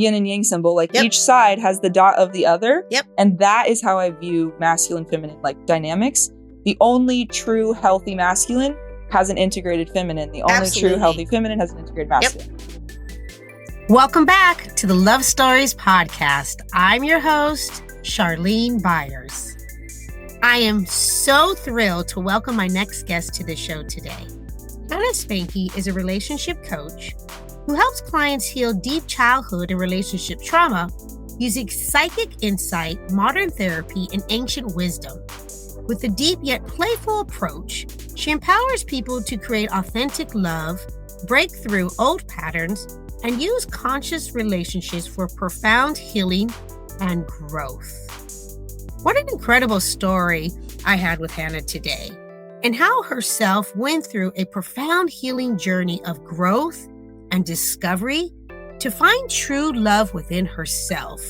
yin and yang symbol, like Yep. each side has the dot of the other. Yep. And that is how I view masculine, feminine, like dynamics. The only true healthy masculine has an integrated feminine. The only Absolutely. true healthy feminine has an integrated masculine. Welcome back to the Love Stories podcast. I'm your host, Charlene Byars. I am so thrilled to welcome my next guest to the show today. Hannah Spanke is a relationship coach who helps clients heal deep childhood and relationship trauma using psychic insight, modern therapy, and ancient wisdom. With a deep yet playful approach, she empowers people to create authentic love, break through old patterns, and use conscious relationships for profound healing and growth. What an incredible story I had with Hannah today, and how herself went through a profound healing journey of growth and discovery to find true love within herself.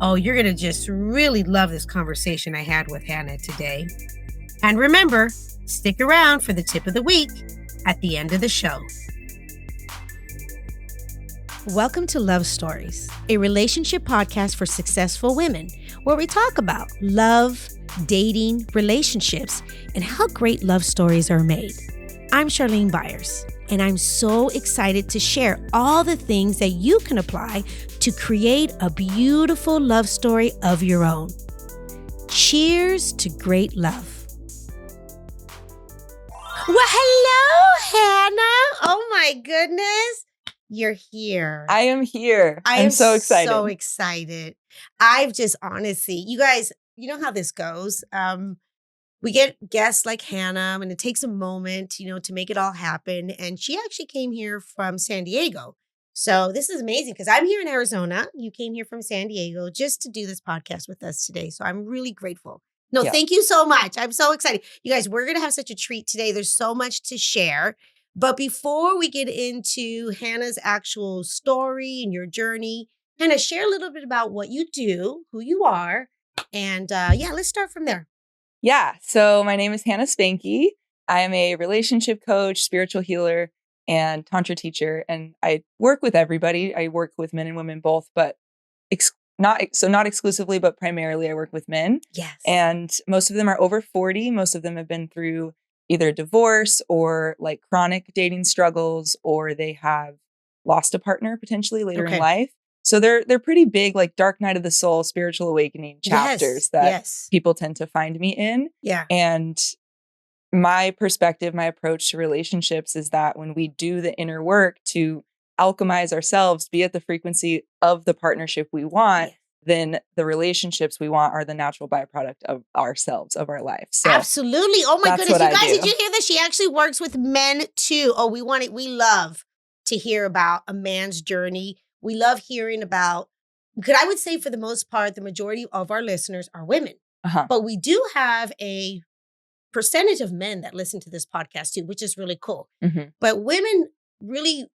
Oh, you're going to just really love this conversation I had with Hannah today. And remember, stick around for the tip of the week at the end of the show. Welcome to Love Stories, a relationship podcast for successful women, where we talk about love, dating, relationships, and how great love stories are made. I'm Charlene Byars, and I'm so excited to share all the things that you can apply to create a beautiful love story of your own. Cheers to great love. Well, hello, Hannah. Oh my goodness. You're here. I am here. I'm so excited. So excited. I've just honestly, you guys, you know how this goes. We get guests like Hannah, and it takes a moment, to make it all happen. And she actually came here from San Diego. So this is amazing because I'm here in Arizona. You came here from San Diego just to do this podcast with us today. So I'm really grateful. No, Thank you so much. I'm so excited. You guys, we're going to have such a treat today. There's so much to share. But before we get into Hannah's actual story and your journey, Hannah, share a little bit about what you do, who you are, and let's start from there. Yeah. So my name is Hannah Spanke. I am a relationship coach, spiritual healer, and Tantra teacher. And I work with everybody. I work with men and women both, but not exclusively, but primarily I work with men. Yes. And most of them are over 40. Most of them have been through either divorce or like chronic dating struggles, or they have lost a partner potentially later in life. So they're pretty big, like dark night of the soul, spiritual awakening chapters that people tend to find me in. Yeah. And my perspective, my approach to relationships is that when we do the inner work to alchemize ourselves, be at the frequency of the partnership we want, then the relationships we want are the natural byproduct of ourselves, of our life. So absolutely. Oh my goodness. You guys, do. Did you hear that? She actually works with men too. Oh, we love to hear about a man's journey. We love hearing about, because I would say for the most part, the majority of our listeners are women. But we do have a percentage of men that listen to this podcast too, which is really cool. Mm-hmm. But women really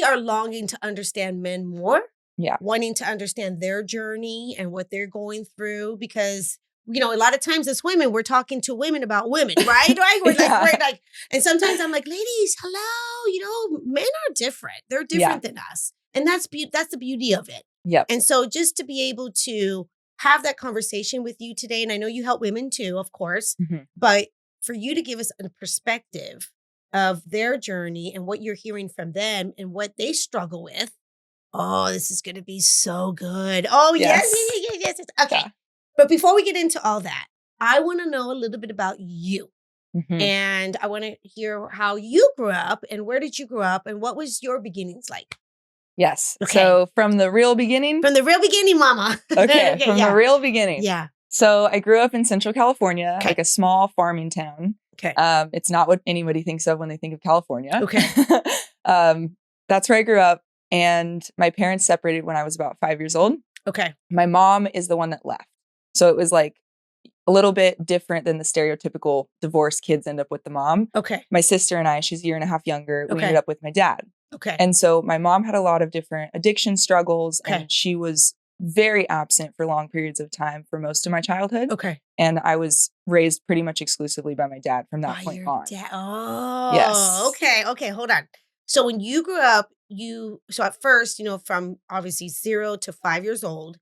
are longing to understand men more. Yeah. Wanting to understand their journey and what they're going through, because, a lot of times as women, we're talking to women about women, right? We're like, and sometimes I'm like, ladies, hello, men are different. They're different than us. And that's the beauty of it. Yep. And so just to be able to have that conversation with you today, and I know you help women too, of course, but for you to give us a perspective of their journey and what you're hearing from them and what they struggle with. Oh, this is going to be so good. Oh, yes. Okay. Yeah. But before we get into all that, I want to know a little bit about you. Mm-hmm. And I want to hear how you grew up and where did you grow up and what was your beginnings like? Yes. Okay. So from the real beginning? From the real beginning, mama. Okay. From the real beginning. Yeah. So I grew up in Central California, like a small farming town. Okay. It's not what anybody thinks of when they think of California. Okay. That's where I grew up. And my parents separated when I was about 5 years old. Okay. My mom is the one that left. So it was like a little bit different than the stereotypical divorced kids end up with the mom. Okay. My sister and I, she's a year and a half younger, we Okay. ended up with my dad. Okay. And so my mom had a lot of different addiction struggles, Okay. and she was very absent for long periods of time for most of my childhood. Okay. And I was raised pretty much exclusively by my dad from that point on. Oh, Yes. Okay. Okay. Hold on. So when you grew up, so at first, from obviously 0 to 5 years old,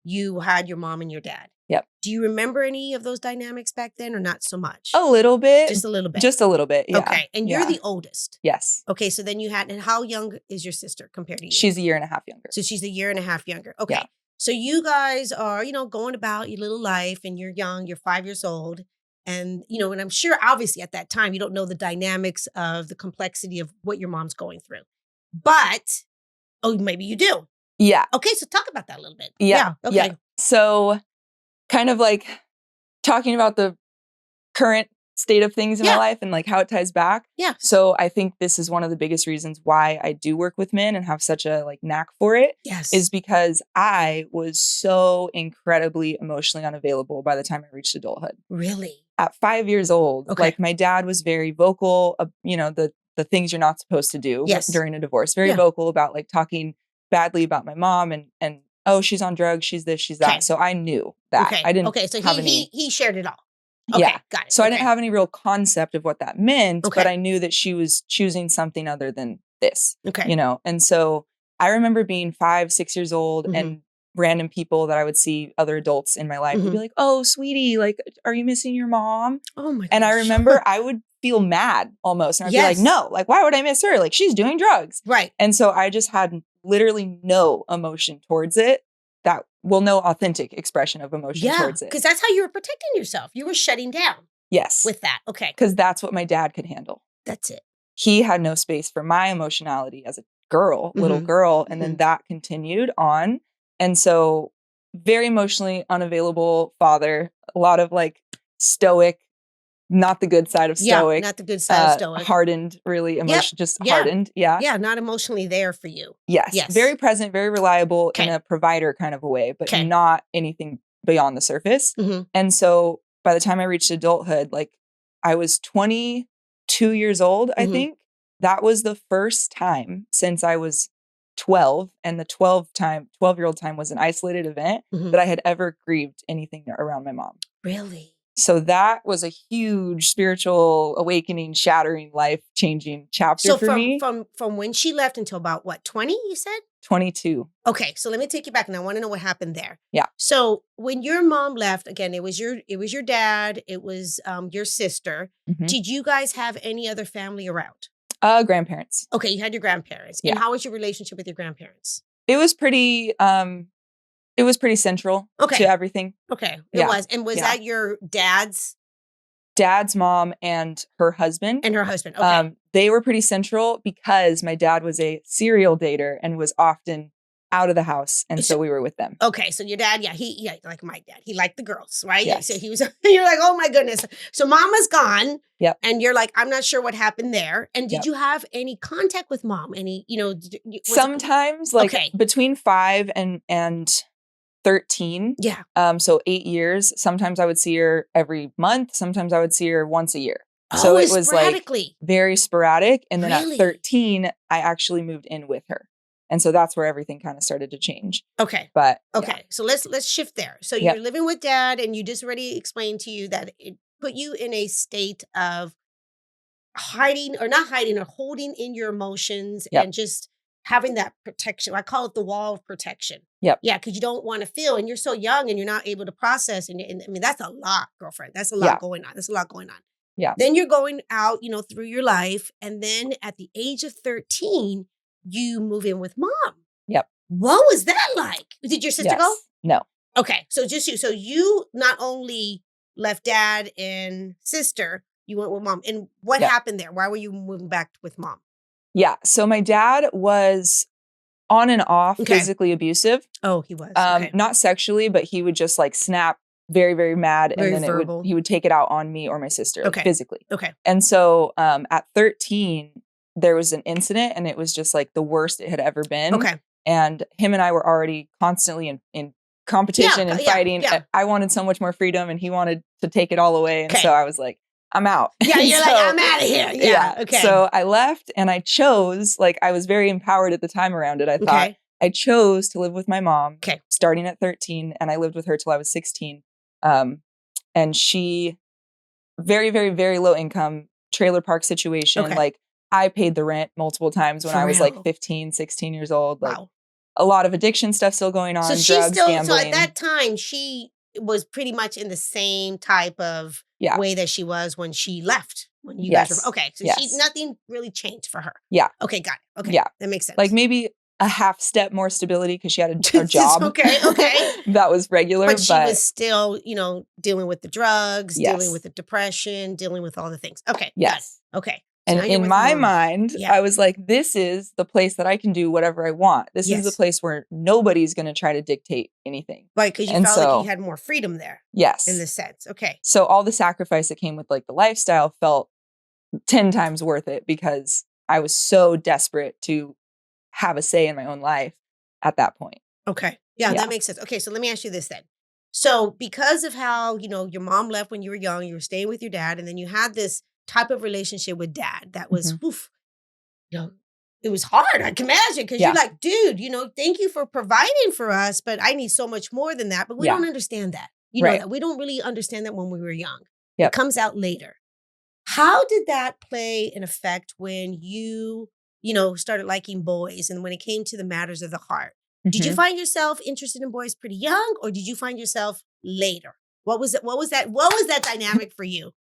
you had your mom and your dad. Yep. Do you remember any of those dynamics back then or not so much? A little bit. Just a little bit. Just a little bit, yeah. Okay. And you're the oldest. Yes. Okay. So then and how young is your sister compared to you? She's a year and a half younger. So she's a year and a half younger. Okay. Yeah. So you guys are, going about your little life and you're young, you're 5 years old. And, and I'm sure obviously at that time, you don't know the dynamics of the complexity of what your mom's going through. But, maybe you do. Yeah. Okay. So talk about that a little bit. Yeah. Okay. Yeah. So kind of like talking about the current state of things in my life and like how it ties back. Yeah. So I think this is one of the biggest reasons why I do work with men and have such a like knack for it. Yes. Is because I was so incredibly emotionally unavailable by the time I reached adulthood. Really? At 5 years old, like my dad was very vocal, the things you're not supposed to do during a divorce, very vocal about like talking badly about my mom and oh, she's on drugs, she's this, she's that. So I knew that. Okay. I didn't so have he shared it all. Okay, yeah. Got it. So I didn't have any real concept of what that meant, Okay. but I knew that she was choosing something other than this. Okay. And so I remember being 5, 6 years old and random people that I would see, other adults in my life would be like, oh, sweetie, like, are you missing your mom? Oh my gosh. And I remember I would feel mad almost. And I'd be like, no, like, why would I miss her? Like, she's doing drugs. Right. And so I just had literally no emotion towards it. No authentic expression of emotion towards it. Because that's how you were protecting yourself. You were shutting down. Yes. With that. Okay. Because that's what my dad could handle. That's it. He had no space for my emotionality as a little girl. And then that continued on. And so very emotionally unavailable father, a lot of like stoic, not the good side of stoic. Not the good side of stoic. Hardened, really hardened. Yeah. Yeah. Not emotionally there for you. Yes. Very present, very reliable in a provider kind of a way, but not anything beyond the surface. And so by the time I reached adulthood, like I was 22 years old, I think. That was the first time since I was 12, and the 12-year-old time was an isolated event that I had ever grieved anything around my mom. Really? So that was a huge spiritual awakening, shattering, life-changing chapter for me. From when she left until about what, 20, you said? 22. Okay, so let me take you back, and I want to know what happened there. Yeah. So when your mom left, again, it was your dad, it was your sister. Did you guys have any other family around? Grandparents. Okay, you had your grandparents. Yeah. And how was your relationship with your grandparents? It was pretty central to everything. Okay, it was. And was that your dad's mom and her husband? And her husband, okay. They were pretty central because my dad was a serial dater and was often out of the house. And so we were with them. Okay, so your dad, he like my dad. He liked the girls, right? Yes. So he was, you're like, oh my goodness. So mama's gone. Yep. And you're like, I'm not sure what happened there. And did you have any contact with mom? Any, sometimes like between 5 and 13. Yeah. So 8 years. Sometimes I would see her every month. Sometimes I would see her once a year. So it was like very sporadic. And then at 13, I actually moved in with her. And so that's where everything kind of started to change. Okay. But so let's shift there. So you're living with dad, and you just already explained to you that it put you in a state of hiding or not hiding or holding in your emotions and just having that protection. I call it the wall of protection. Yep. Yeah, because you don't want to feel, and you're so young and you're not able to process. And I mean, that's a lot, girlfriend. That's a lot going on. That's a lot going on. Yeah. Then you're going out, through your life. And then at the age of 13, you move in with mom. Yep. What was that like? Did your sister go? No. Okay. So just you. So you not only left dad and sister, you went with mom. And what happened there? Why were you moving back with mom? Yeah. So my dad was on and off physically abusive. Oh, he was. Not sexually, but he would just like snap very, very mad. Very and then verbal. he would take it out on me or my sister physically. Okay. And so at 13, there was an incident, and it was just like the worst it had ever been. Okay. And him and I were already constantly in competition and fighting. Yeah. I wanted so much more freedom, and he wanted to take it all away. And so I was like, I'm out. Yeah, you're like, I'm out of here. Yeah. Okay. So I left, and I chose, like, I was very empowered at the time around it. I thought I chose to live with my mom starting at 13, and I lived with her till I was 16. And she, very, very, very low income trailer park situation. Okay. Like, I paid the rent multiple times when I was like 15, 16 years old. Like a lot of addiction stuff still going on, drugs, gambling. So at that time, she was pretty much in the same type of way that she was when she left. When you guys were, okay. So nothing really changed for her. Yeah. Okay, got it. Okay. Yeah. That makes sense. Like maybe a half step more stability because she had a job. Okay. That was regular. But she was still, dealing with the drugs, dealing with the depression, dealing with all the things. Okay. Yes. Okay. So and in my mind, I was like, this is the place that I can do whatever I want. This is the place where nobody's going to try to dictate anything. Right, because you felt like you had more freedom there. Yes. In this sense. Okay. So all the sacrifice that came with like the lifestyle felt 10 times worth it because I was so desperate to have a say in my own life at that point. Okay. Yeah, that makes sense. Okay, so let me ask you this then. So because of how, your mom left when you were young, you were staying with your dad, and then you had this type of relationship with dad that was, it was hard, I can imagine, because you're like, dude, thank you for providing for us, but I need so much more than that. But we don't understand that. You know, we don't really understand that when we were young. It comes out later. How did that play an effect when you started liking boys and when it came to the matters of the heart? Did you find yourself interested in boys pretty young, or did you find yourself later? What was it? What was that dynamic for you?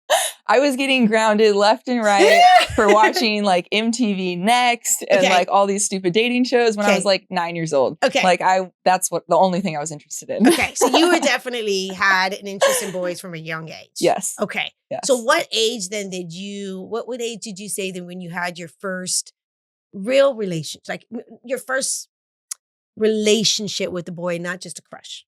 I was getting grounded left and right for watching like MTV Next and like all these stupid dating shows when I was like 9 years old. Okay. Like that's the only thing I was interested in. Okay. So you were definitely had an interest in boys from a young age. Yes. Okay. Yes. So what age then what age did you say then when you had your first real relationship, like your first relationship with the boy, not just a crush?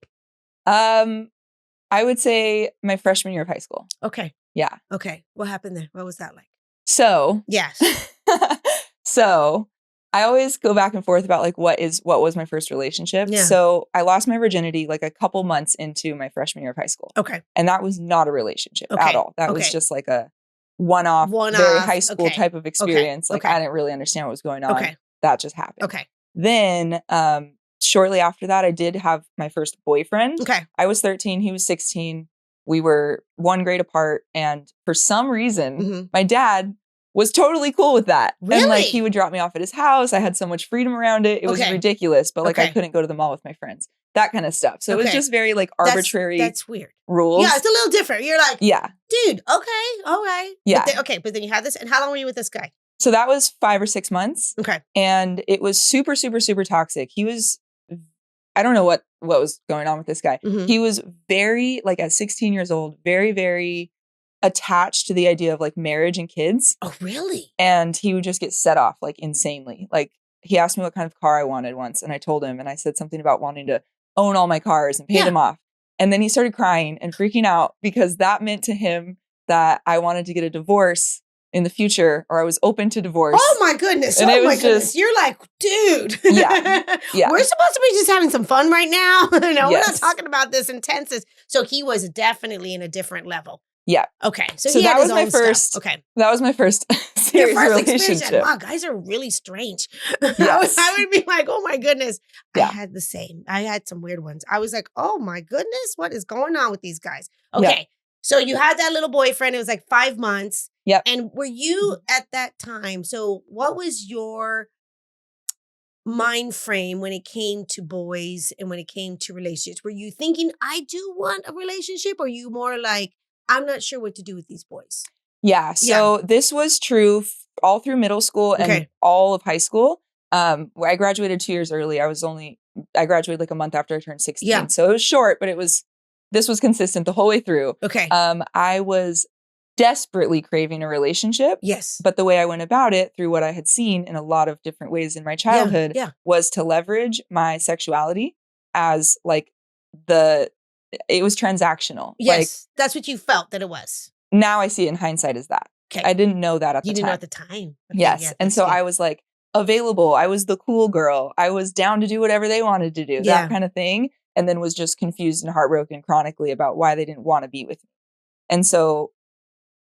I would say my freshman year of high school. Okay. Yeah. Okay. What happened there? What was that like? So. Yes. So I always go back and forth about like what was my first relationship. Yeah. So I lost my virginity like a couple months into my freshman year of high school. Okay. And that was not a relationship at all. That was just like a one-off, very high school type of experience. Like I didn't really understand what was going on. Okay. That just happened. Okay. Then shortly after that, I did have my first boyfriend. Okay. I was 13. He was 16. We were 1 grade apart. And for some reason, my dad was totally cool with that. Really? And like he would drop me off at his house. I had so much freedom around it. It was ridiculous. But like I couldn't go to the mall with my friends. That kind of stuff. So it was just very like arbitrary. That's weird. Rules. Yeah, it's a little different. You're like, dude, okay, all right. Yeah. But then you had this. And how long were you with this guy? So that was 5 or 6 months. Okay. And it was super, super, super toxic. He was, I don't know what was going on with this guy. He was very, like at 16 years old, very, very attached to the idea of like marriage and kids. Oh, really? And he would just get set off like insanely. Like he asked me what kind of car I wanted once. And I told him, and I said something about wanting to own all my cars and pay them off. And then he started crying and freaking out because that meant to him that I wanted to get a divorce in the future, or I was open to divorce. Oh my goodness. And oh my goodness. You're like, dude. Yeah. We're supposed to be just having some fun right now. We're not talking about this intense. So he was definitely in a different level. Yeah. Okay. So he that was my first. Stuff. Okay. That was my first serious relationship. Wow, guys are really strange. Yes. I would be like, oh my goodness. Yeah. I had the same. I had some weird ones. I was like, oh my goodness, what is going on with these guys? Okay. Yeah. So you had that little boyfriend. It was like 5 months. Yep. And were you at that time? So what was your mind frame when it came to boys and when it came to relationships? Were you thinking, I do want a relationship? Or you more like, I'm not sure what to do with these boys? Yeah. So this was true all through middle school and all of high school. I graduated 2 years early. I graduated like a month after I turned 16. Yeah. So it was short, but this was consistent the whole way through. Okay. I was desperately craving a relationship. Yes. But the way I went about it through what I had seen in a lot of different ways in my childhood was to leverage my sexuality as like it was transactional. Yes. Like, that's what you felt that it was. Now I see it in hindsight as that. Okay. I didn't know that at the time. You didn't know at the time. Okay, yes. And so I was like available. I was the cool girl. I was down to do whatever they wanted to do. That kind of thing. And then was just confused and heartbroken chronically about why they didn't want to be with me. And so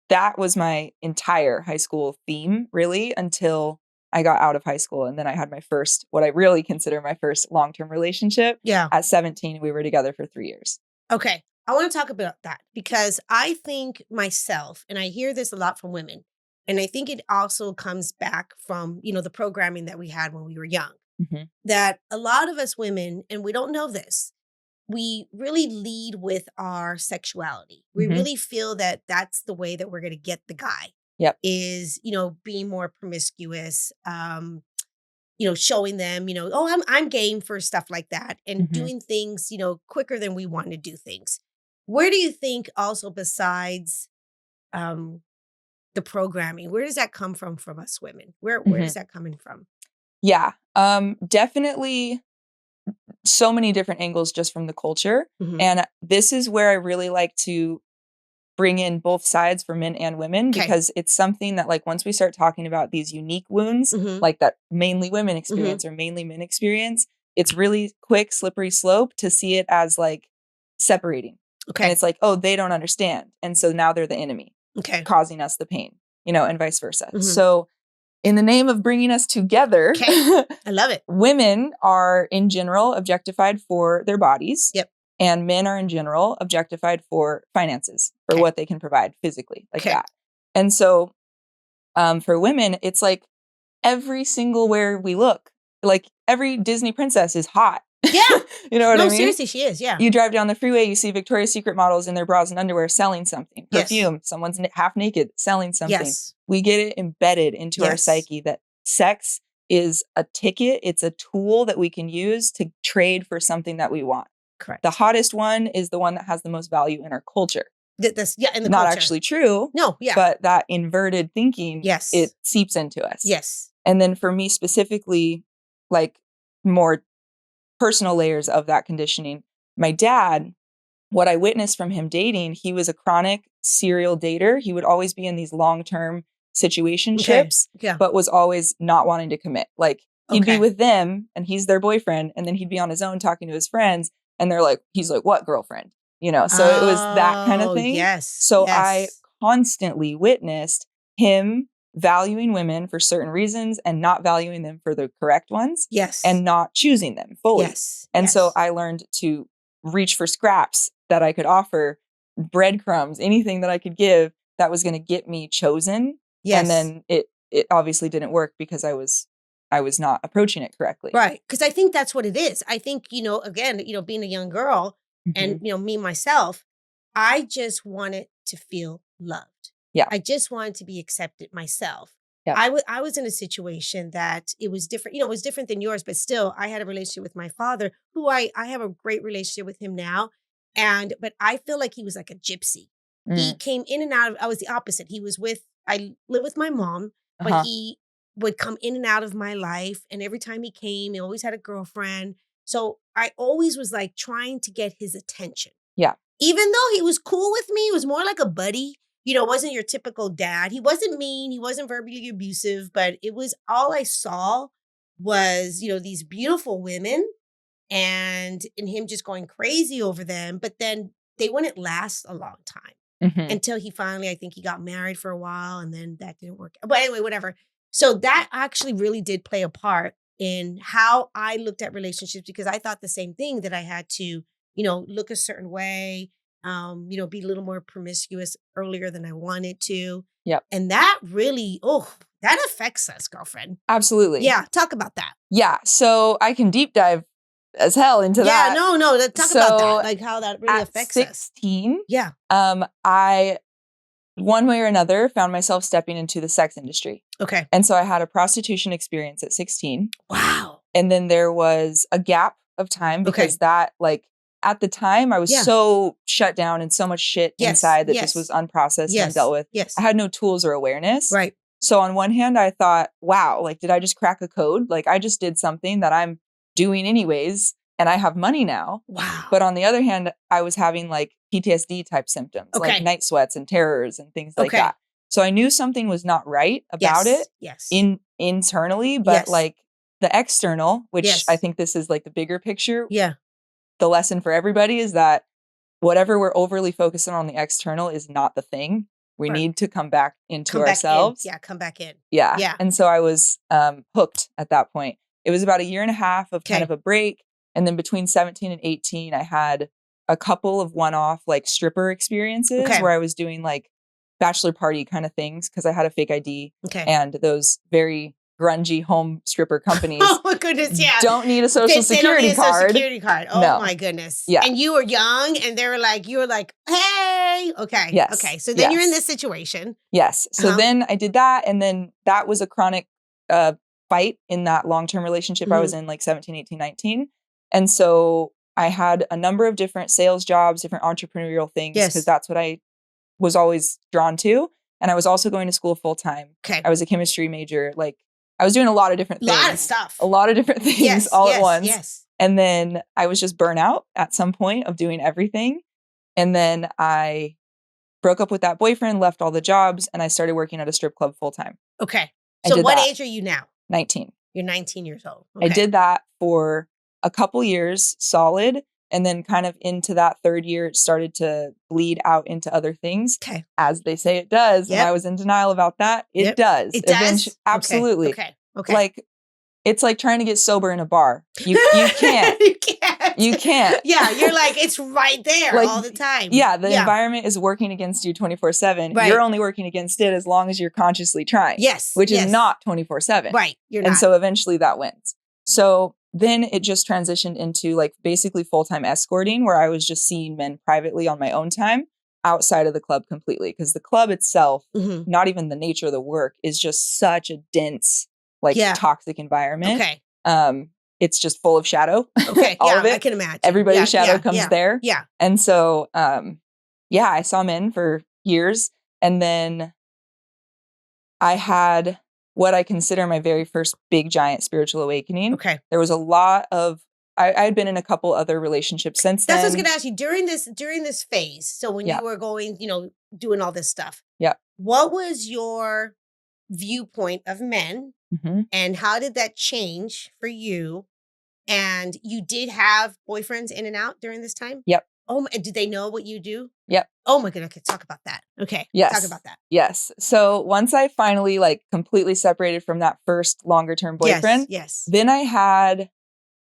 that was my entire high school theme, really, until I got out of high school. And then I had my first, what I really consider my first long-term relationship. Yeah. At 17, we were together for 3 years. Okay. I want to talk about that because I think myself, and I hear this a lot from women, And I think it also comes back from, the programming that we had when we were young, Mm-hmm. that a lot of us women, and we don't know this, we really lead with our sexuality. We Mm-hmm. really feel that that's the way that we're going to get the guy. Yep. Is, being more promiscuous, showing them, oh, I'm game for stuff like that, and Mm-hmm. doing things, quicker than we want to do things. Where do you think also, besides the programming, where does that come from us women? Where Mm-hmm. is that coming from? Yeah. Definitely so many different angles just from the culture. Mhm. And this is where I really like to bring in both sides for men and women, Okay. because it's something that, like, once we start talking about these unique wounds, Mhm. like that mainly women experience or mainly men experience, it's really quick, slippery slope to see it as like separating. Okay. And it's like, oh, they don't understand. And so now they're the enemy, Okay. causing us the pain, and vice versa. Mhm. So in the name of bringing us together, Okay. I love it. Women are in general objectified for their bodies. Yep. And men are in general objectified for finances, for Okay. what they can provide physically, like Okay. that. And so for women, it's like every single where we look, like every Disney princess is hot. Yeah. You know what I mean? No, seriously, she is. Yeah. You drive down the freeway, you see Victoria's Secret models in their bras and underwear selling something. Perfume, Yes. someone's half naked selling something. Yes. We get it embedded into our psyche that sex is a ticket. It's a tool that we can use to trade for something that we want. Correct. The hottest one is the one that has the most value in our culture. In the Not culture. actually true. No, yeah. But that inverted thinking, Yes. it seeps into us. Yes. And then for me specifically, like more personal layers of that conditioning, my dad, what I witnessed from him dating, he was a chronic serial dater. He would always be in these long-term situationships, but was always not wanting to commit. Like he'd be with them and he's their boyfriend, and then he'd be on his own talking to his friends, and they're like, he's like, what girlfriend? So it was that kind of thing. Yes. So I constantly witnessed him valuing women for certain reasons and not valuing them for the correct ones. Yes. And not choosing them fully. Yes. And so I learned to reach for scraps that I could offer, breadcrumbs, anything that I could give that was going to get me chosen. Yes. And then it obviously didn't work because I was not approaching it correctly. Right. Because I think that's what it is. I think, again, being a young girl and, me, myself, I just wanted to feel loved. Yeah. I just wanted to be accepted myself. Yeah. I was in a situation that it was different. It was different than yours, but still I had a relationship with my father, who I have a great relationship with him now. But I feel like he was like a gypsy. He came in and out of, I was the opposite. I lived with my mom, but he would come in and out of my life. And every time he came, he always had a girlfriend. So I always was like trying to get his attention. Yeah. Even though he was cool with me, he was more like a buddy. Wasn't your typical dad. He wasn't mean. He wasn't verbally abusive, but it was all I saw was, these beautiful women and him just going crazy over them. But then they wouldn't last a long time until he finally, I think he got married for a while, and then that didn't work. But anyway, whatever. So that actually really did play a part in how I looked at relationships, because I thought the same thing, that I had to, look a certain way, be a little more promiscuous earlier than I wanted to. Yep. And that really, that affects us, girlfriend. Absolutely. Yeah. Talk about that. Yeah. So I can deep dive as hell into that. Yeah, no. Talk about that. Like how that really affects us. At 16, yeah. I, one way or another, found myself stepping into the sex industry. Okay. And so I had a prostitution experience at 16. Wow. And then there was a gap of time because that, like, at the time, I was so shut down and so much shit inside that just was unprocessed and undealt with. Yes. I had no tools or awareness. Right. So on one hand, I thought, wow, like, did I just crack a code? Like, I just did something that I'm doing anyways, and I have money now. Wow. But on the other hand, I was having like PTSD type symptoms, like night sweats and terrors and things like that. So I knew something was not right about it internally, but like the external, which I think this is like the bigger picture. Yeah. The lesson for everybody is that whatever we're overly focusing on the external is not the thing. We need to come back into ourselves. Come back in. Yeah. Yeah. And so I was hooked at that point. It was about a year and a half of kind of a break. And then between 17 and 18, I had a couple of one-off like stripper experiences where I was doing like bachelor party kind of things because I had a fake ID. Okay. And those very grungy home stripper companies Oh my goodness, yeah. don't need a social security card. Social security card. Oh No. my goodness. Yeah. And you were young and you were like, hey. Okay. Yes. Okay. So then you're in this situation. Yes. So then I did that. And then that was a chronic fight in that long-term relationship I was in, like 17, 18, 19. And so I had a number of different sales jobs, different entrepreneurial things, because that's what I was always drawn to. And I was also going to school full time. Okay. I was a chemistry major. Like I was doing a lot of different things. A lot of different things all at once. Yes. And then I was just burnt out at some point of doing everything. And then I broke up with that boyfriend, left all the jobs, and I started working at a strip club full time. Okay. So what age are you now? 19. You're 19 years old. Okay. I did that for a couple years solid. And then kind of into that third year, it started to bleed out into other things. Okay. As they say it does. And I was in denial about that. It does. It does? Absolutely. Okay. Like, it's like trying to get sober in a bar. You can't. You can't. Yeah. You're like, it's right there like, all the time. Yeah. The environment is working against you 24/7. Right. You're only working against it as long as you're consciously trying. Yes. Which is not 24/7. Right. You're not. And so eventually that wins. So then it just transitioned into like basically full-time escorting where I was just seeing men privately on my own time outside of the club completely. Because the club itself, not even the nature of the work, is just such a dense, like toxic environment. Okay. It's just full of shadow. Okay. All of it. I can imagine. Everybody's shadow comes there. Yeah. And so, I saw men for years. And then I had what I consider my very first big, giant spiritual awakening. Okay. There was a lot of, I had been in a couple other relationships since then. That's what I was going to ask you. During this phase, so when you were going, doing all this stuff. Yeah. What was your viewpoint of men and how did that change for you? And you did have boyfriends in and out during this time? Yep. Oh, did they know what you do? Yep. Oh my goodness. Okay, talk about that. Okay. Yes. Talk about that. Yes. So once I finally like completely separated from that first longer term boyfriend, then I had,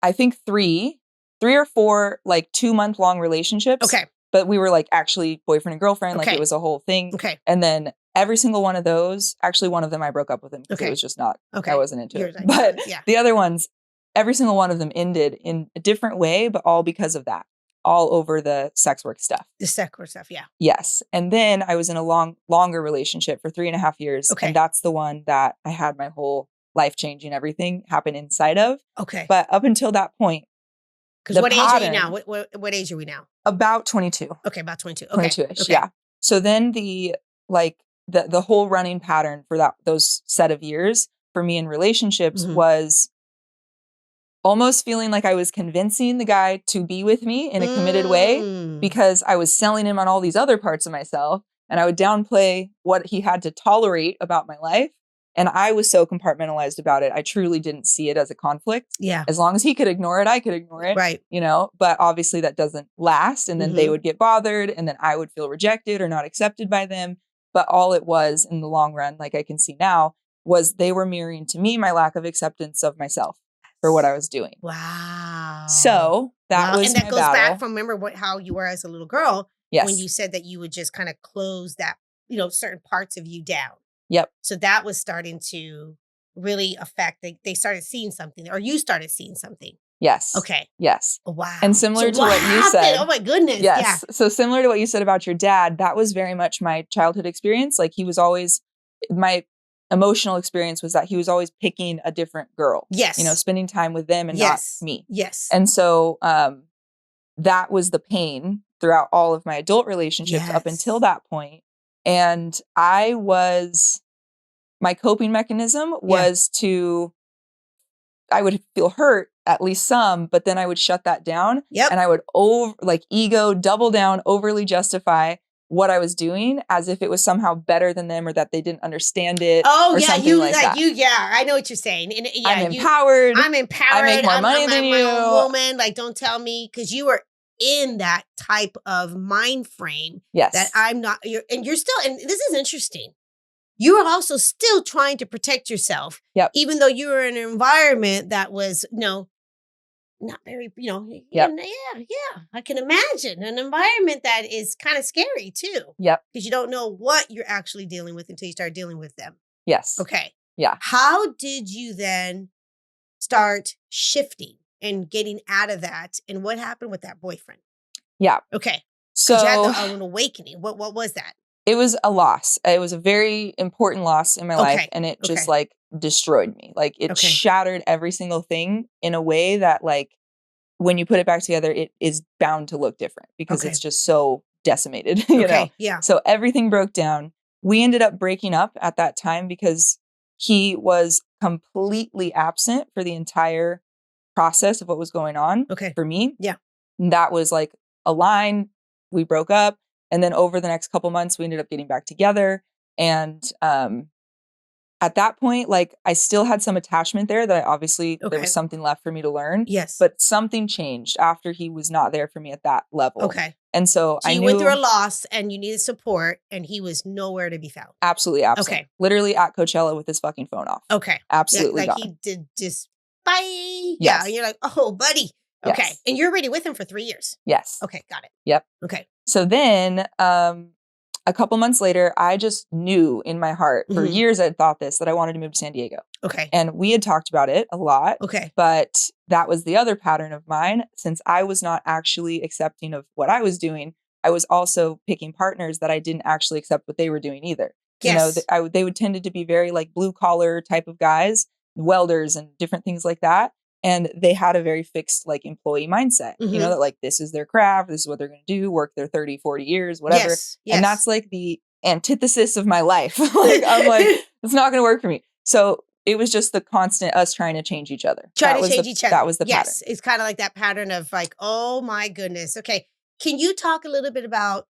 I think three or four like 2-month long relationships. Okay. But we were like actually boyfriend and girlfriend. Like it was a whole thing. Okay. And then every single one of those, actually one of them I broke up with him because it was just not, I wasn't into it. But the other ones, every single one of them ended in a different way, but all because of that. All over the sex work stuff. The sex work stuff, yeah. Yes. And then I was in a longer relationship for 3.5 years. Okay. And that's the one that I had my whole life-changing everything happen inside of. Okay. But up until that point. Because what age are you now? What age are we now? About 22. Okay, about 22. Okay. 22-ish, yeah. So then the whole running pattern for those set of years for me in relationships was almost feeling like I was convincing the guy to be with me in a committed way because I was selling him on all these other parts of myself and I would downplay what he had to tolerate about my life. And I was so compartmentalized about it. I truly didn't see it as a conflict. Yeah. As long as he could ignore it, I could ignore it. Right. But obviously that doesn't last. And then they would get bothered and then I would feel rejected or not accepted by them. But all it was in the long run, like I can see now, was they were mirroring to me my lack of acceptance of myself for what I was doing. Wow. So that was and that my goes battle. back from how you were as a little girl. Yes. When you said that you would just kind of close that, certain parts of you down. Yep. So that was starting to really affect, they started seeing something or you started seeing something. Yes. Okay. Yes. Wow. And similar to what you said. Oh my goodness. Yes. Yeah. So similar to what you said about your dad, that was very much my childhood experience. Like he was always, my emotional experience was that he was always picking a different girl. Yes. Spending time with them and not me. Yes. And so that was the pain throughout all of my adult relationships up until that point. And my coping mechanism was I would feel hurt, at least some, but then I would shut that down. Yep. And I would ego, double down, overly justify what I was doing as if it was somehow better than them or that they didn't understand it. Oh, or yeah. Something like that. I know what you're saying. And, I'm empowered. I make more money than you. I'm a woman. Like, don't tell me, because you were in that type of mind frame. Yes. That I'm not, you're still, and this is interesting. You are also still trying to protect yourself. Yep. Even though you were in an environment that was, not very, Yep. yeah. I can imagine an environment that is kind of scary too. Yep. Because you don't know what you're actually dealing with until you start dealing with them. Yes. Okay. Yeah. How did you then start shifting and getting out of that? And what happened with that boyfriend? Yeah. Okay. So you had an awakening. What was that? It was a loss. It was a very important loss in my life. And it just like destroyed me. Like it shattered every single thing in a way that like when you put it back together, it is bound to look different because it's just so decimated, you know? Yeah. So everything broke down. We ended up breaking up at that time because he was completely absent for the entire process of what was going on for me. Yeah. And that was like a line. We broke up. And then over the next couple months, we ended up getting back together. And at that point, like I still had some attachment there that there was something left for me to learn. Yes. But something changed after he was not there for me at that level. Okay. And so I knew. You went through a loss and you needed support and he was nowhere to be found. Absolutely. Okay. Literally at Coachella with his fucking phone off. Okay. Absolutely. Like he did just bye. Yes. Yeah. And you're like, oh, buddy. Okay. Yes. And you're already with him for 3 years. Yes. Okay. Got it. Yep. Okay. So then a couple months later, I just knew in my heart for years I'd thought that I wanted to move to San Diego. Okay. And we had talked about it a lot. Okay. But that was the other pattern of mine. Since I was not actually accepting of what I was doing, I was also picking partners that I didn't actually accept what they were doing either. Yes. You know, they would tended to be very like blue collar type of guys, welders and different things like that. And they had a very fixed like employee mindset, you know, that like this is their craft, this is what they're going to do, work their 30, 40 years, whatever. Yes. And that's like the antithesis of my life. Like I'm like, it's not going to work for me. So it was just the constant us trying to change each other. Trying to change each other. That was the pattern. Yes. It's kind of like that pattern of like, oh my goodness. Okay. Can you talk a little bit about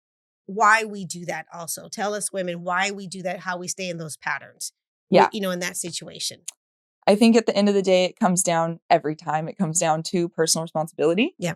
why we do that also? Tell us women why we do that, how we stay in those patterns. Yeah. You know, in that situation. I think at the end of the day, it comes down to personal responsibility. Yeah.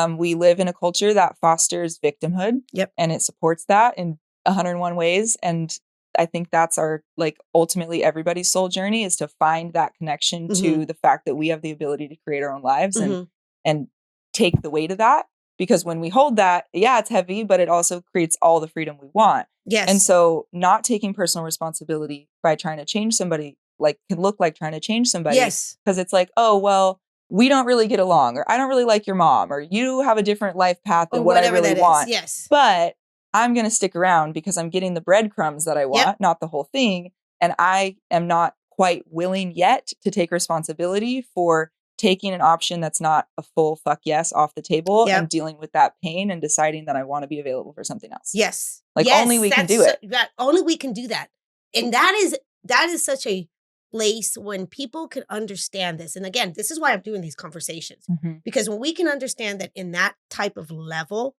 We live in a culture that fosters victimhood. Yep. And it supports that in 101 ways. And I think that's our, like, ultimately everybody's soul journey is to find that connection to the fact that we have the ability to create our own lives and take the weight of that. Because when we hold that, yeah, it's heavy, but it also creates all the freedom we want. Yes. And so not taking personal responsibility by trying to change somebody like can look like trying to change somebody. Yes. Because it's like, oh, well, we don't really get along, or I don't really like your mom, or you have a different life path than what I really want. Yes. But I'm going to stick around because I'm getting the breadcrumbs that I want, not the whole thing. And I am not quite willing yet to take responsibility for taking an option that's not a full fuck yes off the table and dealing with that pain and deciding that I want to be available for something else. Yes. Like only we can do it. Only we can do that. And that is such a place when people can understand this. And again, this is why I'm doing these conversations. Because when we can understand that in that type of level,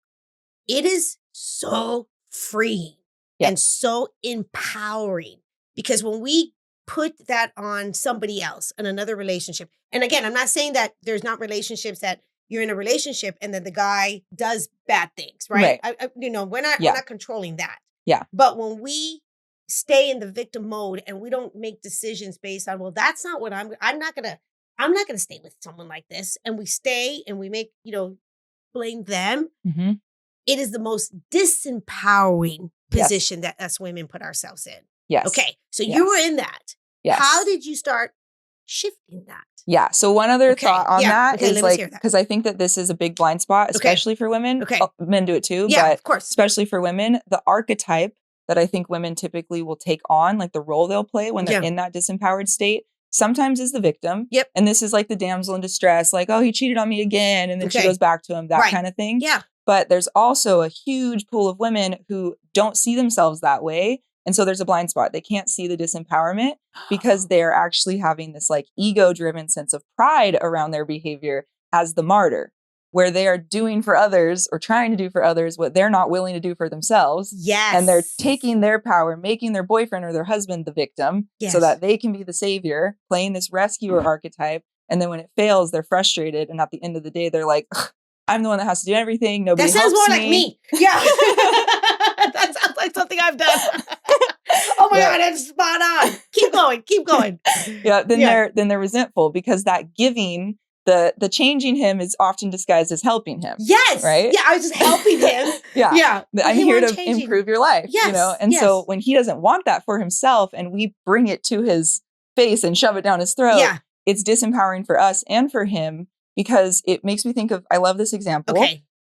it is so freeing and so empowering. Because when we put that on somebody else in another relationship, and again, I'm not saying that there's not relationships that you're in a relationship and then the guy does bad things, right? We're not controlling that. Yeah. But when we stay in the victim mode and we don't make decisions based on, well, that's not what I'm not gonna stay with someone like this. And we stay and we make, blame them. It is the most disempowering position that us women put ourselves in. Yes. Okay. So you were in that. Yes. How did you start shifting that? Yeah. So one other thought on that is like, because I think that this is a big blind spot, especially for women. Okay. Men do it too. Yeah, but of course. Especially for women, the archetype that I think women typically will take on, like the role they'll play when they're in that disempowered state, sometimes is the victim. Yep. And this is like the damsel in distress, like, oh, he cheated on me again. And then she goes back to him, that kind of thing. Yeah. But there's also a huge pool of women who don't see themselves that way. And so there's a blind spot. They can't see the disempowerment because they're actually having this like ego-driven sense of pride around their behavior as the martyr, where they are doing for others or trying to do for others what they're not willing to do for themselves. Yes. And they're taking their power, making their boyfriend or their husband the victim so that they can be the savior, playing this rescuer archetype. And then when it fails, they're frustrated. And at the end of the day, they're like, I'm the one that has to do everything. Nobody helps me. That sounds more like me. Yeah. That sounds like something I've done. Oh my God, that's spot on. Keep going. Yeah. Then they're resentful because that giving the changing him is often disguised as helping him. Yes. Right? Yeah, I was just helping him. Yeah. I'm here to improve your life. Yes. And so when he doesn't want that for himself and we bring it to his face and shove it down his throat, it's disempowering for us and for him, because it makes me think of, I love this example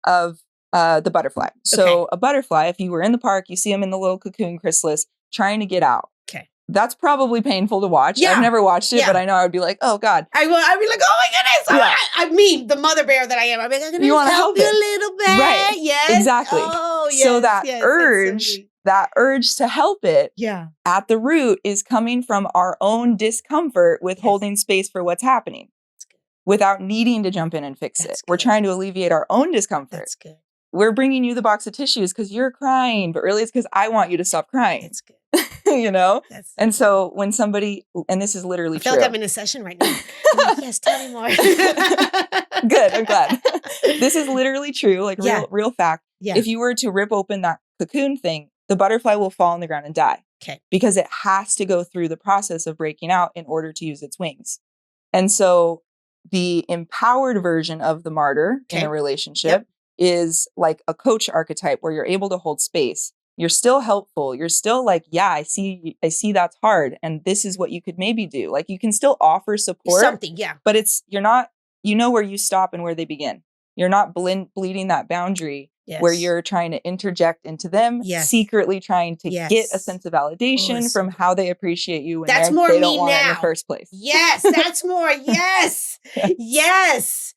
of the butterfly. So a butterfly, if you were in the park, you see him in the little cocoon chrysalis trying to get out. Okay. That's probably painful to watch. I've never watched it, but I know I would be like, oh God. I'd be like, oh my goodness. I mean, the mother bear that I am. I'm like, you want to help you a little bit. Right. Yes. Exactly. Oh, yes. So that urge to help it at the root is coming from our own discomfort with holding space for what's happening without needing to jump in and fix it. We're trying to alleviate our own discomfort. That's good. We're bringing you the box of tissues because you're crying, but really it's because I want you to stop crying. That's good. And so when somebody, and this is literally true. I feel like I'm in a session right now. I'm like, yes, tell me more. Good. I'm glad. This is literally true. Like real fact. Yeah. If you were to rip open that cocoon thing, the butterfly will fall on the ground and die. Okay. Because it has to go through the process of breaking out in order to use its wings. And so the empowered version of the martyr in a relationship is like a coach archetype where you're able to hold space. You're still helpful. You're still like, I see that's hard. And this is what you could maybe do. Like you can still offer support. Something, but you're not, where you stop and where they begin. You're not bleeding that boundary where you're trying to interject into them, secretly trying to get a sense of validation from how they appreciate you when they don't want it in the first place. Yes, that's more. Yes. Yes.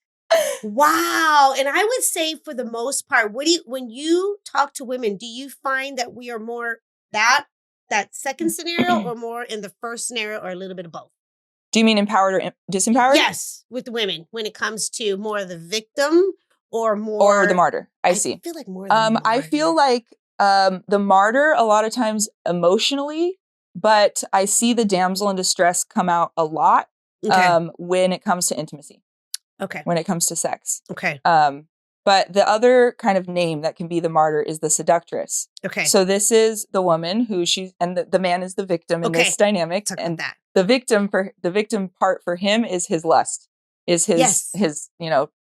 Wow. And I would say for the most part, when you talk to women, do you find that we are more that second scenario or more in the first scenario or a little bit of both? Do you mean empowered or disempowered? Yes, with the women when it comes to more of the victim or more... Or the martyr. I see. I feel like more the martyr. I feel like the martyr a lot of times emotionally, but I see the damsel in distress come out a lot when it comes to intimacy. Okay. When it comes to sex. Okay. But the other kind of name that can be the martyr is the seductress. Okay. So this is the woman who and the man is the victim in this dynamic. Talk and about that. The victim part for him is his lust, is his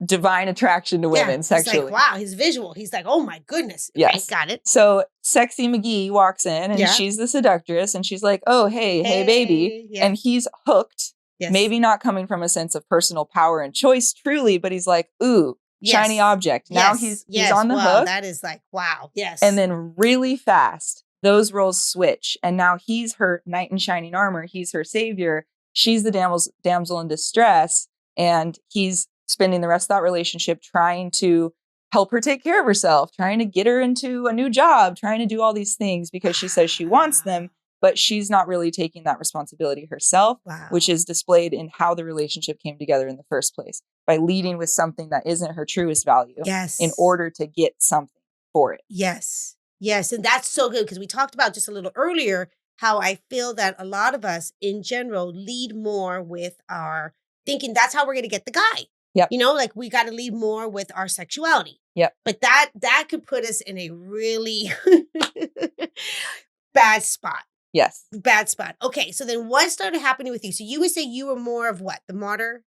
divine attraction to women sexually. He's like, wow, he's visual. He's like, oh my goodness. Okay, yes. Got it. So Sexy McGee walks in and she's the seductress and she's like, oh, hey baby. Yeah. And he's hooked. Yes. Maybe not coming from a sense of personal power and choice truly, but he's like, ooh, shiny object. Now he's on the hook. That is like, wow. Yes. And then really fast, those roles switch. And now he's her knight in shining armor. He's her savior. She's the damsel in distress. And he's spending the rest of that relationship trying to help her take care of herself, trying to get her into a new job, trying to do all these things because she says she wants them. But she's not really taking that responsibility herself, which is displayed in how the relationship came together in the first place, by leading with something that isn't her truest value in order to get something for it. Yes. Yes. And that's so good because we talked about just a little earlier how I feel that a lot of us in general lead more with our thinking that's how we're going to get the guy. Yep. Like we got to lead more with our sexuality. Yep. But that could put us in a really bad spot. Yes. Bad spot. Okay. So then what started happening with you? So you would say you were more of what? The martyr?